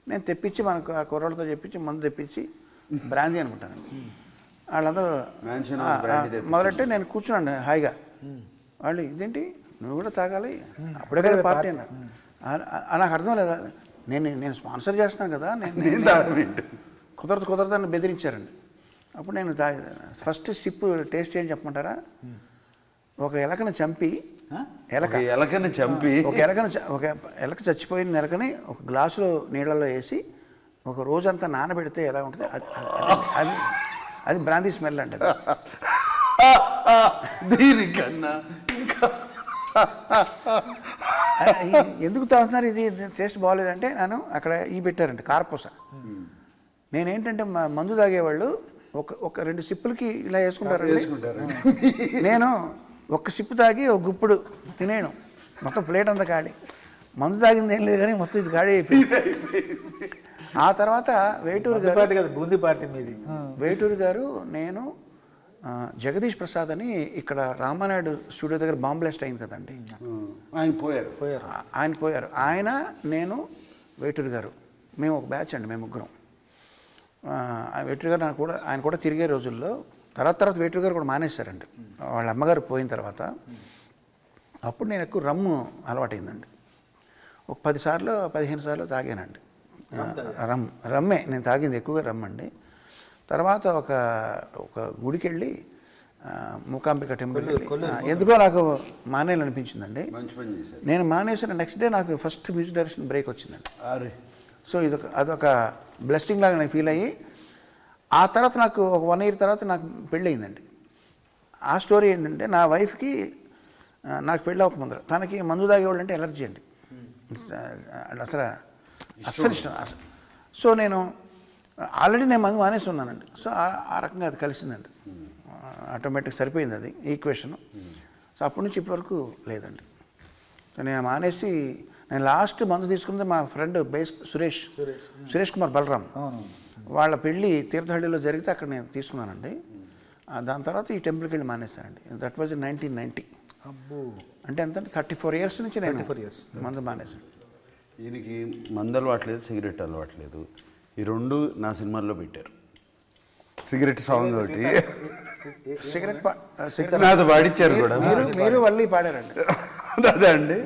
నేను తెప్పించి మనకు ఆ కుర్రాళ్ళతో చెప్పించి మందు తెప్పించి బ్రాందీ అనుకుంటానండి. వాళ్ళందరూ మొదలెట్టి నేను కూర్చున్నాను హాయిగా. వాళ్ళు ఇదేంటి నువ్వు కూడా తాగాలి అప్పుడే కదా పార్టీ అన్నారు. నాకు అర్థం లేదా, నేను స్పాన్సర్ చేస్తున్నాను కదా, నేను కుదరదని బెదిరించారండి. అప్పుడు నేను ఫస్ట్ స్టిప్ టేస్ట్ ఏం చెప్పమంటారా? ఒక ఎలకను చంపి ఒక ఎలక చచ్చిపోయిన ఎలకని ఒక గ్లాసులో నీళ్ళలో వేసి ఒక రోజంతా నానబెడితే ఎలా ఉంటుంది అది బ్రాందీ స్మెల్ అండి. దీనికన్నా ఎందుకు తాగుతున్నారు, ఇది టేస్ట్ బాగోలేదంటే నేను అక్కడ పెట్టారండి కార్పూస. నేనేంటంటే మందు తాగేవాళ్ళు ఒక 2 సిప్పులకి ఇలా వేసుకుంటారు. నేను ఒక్క సిప్పు తాగి ఒక గుప్పుడు తినేయడం, మొత్తం ప్లేట్ అంతా ఖాళీ. మందు తాగింది ఏం లేదు కానీ మొత్తం ఇది ఖాళీ అయిపోయింది. ఆ తర్వాత వేటూరు గారు నేను జగదీష్ ప్రసాద్ అని ఇక్కడ రామానాయుడు స్టూడియో దగ్గర బాంబ్ బ్లాస్ట్ అయింది కదండి, ఆయన పోయారు. ఆయన నేను వేటూరు గారు మేము ఒక బ్యాచ్ అండి, మేము ముగ్గురం. వేటూరు గారు ఆయన కూడా తిరిగే రోజుల్లో తర్వాత వేటూరు గారు కూడా మానేశారండి వాళ్ళ అమ్మగారు పోయిన తర్వాత. అప్పుడు నేను ఎక్కువ రమ్ము అలవాటైందండి. ఒక 10 సార్లు 15 సార్లు తాగానండి రమ్మే. నేను తాగింది ఎక్కువగా రమ్మండి. తర్వాత ఒక గుడికి వెళ్ళి మూకాంబిక టెంపుల్ ఎందుకో నాకు మానేయాలనిపించిందండి. నేను మానేసిన నెక్స్ట్ డే నాకు ఫస్ట్ మ్యూజిక్ డైరెక్షన్ బ్రేక్ వచ్చిందండి. సో అదొక బ్లెస్సింగ్ లాగా నేను ఫీల్ అయ్యి ఆ తర్వాత నాకు ఒక 1 year తర్వాత నాకు పెళ్ళి అయిందండి. ఆ స్టోరీ ఏంటంటే నా వైఫ్కి నాకు పెళ్ళి అవ్వకముందర తనకి మందు తాగేవాళ్ళు అంటే ఎలర్జీ అండి, అస్సలు ఇష్టం. సో నేను ఆల్రెడీ మందు మానేసి ఉన్నానండి. సో ఆ రకంగా అది కలిసిందండి, ఆటోమేటిక్ సరిపోయింది అది ఈక్వేషన్. సో అప్పటి నుంచి ఇప్పటివరకు లేదండి. సో నేను మానేసి నేను లాస్ట్ మందు తీసుకుంది మా ఫ్రెండ్ సురేష్ కుమార్ బలరామ్ వాళ్ళ పెళ్ళి తీర్థహಳ್ಳಿలో జరిగితే అక్కడ నేను తీసుకున్నానండి. దాని తర్వాత ఈ టెంపుల్కి వెళ్ళి మానేస్తానండి. That was 1990. అంటే ఎంత 34 years నుంచి నేను మందు మానేసాను. ఈయనకి మందు అలవాట్లేదు, సిగరెట్ అలవాట్లేదు. ఈ 2 నా సినిమాల్లో పెట్టారు. సిగరెట్ సాంగ్ ఒకటి సిగరెట్ నాతో పాడిచ్చారు కూడా. మీరు మళ్ళీ పాడారండి. అదే అండి,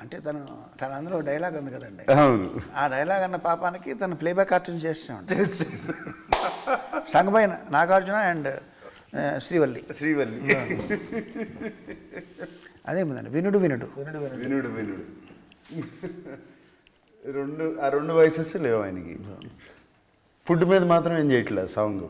అంటే తన అందులో డైలాగ్ ఉంది కదండి, అవును. ఆ డైలాగ్ అన్న పాపానికి తను ప్లేబ్యాక్ ఆర్టిస్ట్ చేసామండి. సంగమైన నాగార్జున అండ్ శ్రీవల్లి అదేమిందండి వినుడు 2 వయసెస్ లేవు ఆయనకి. ఫుడ్ మీద మాత్రం ఏం చేయట్లేదు సాంగ్.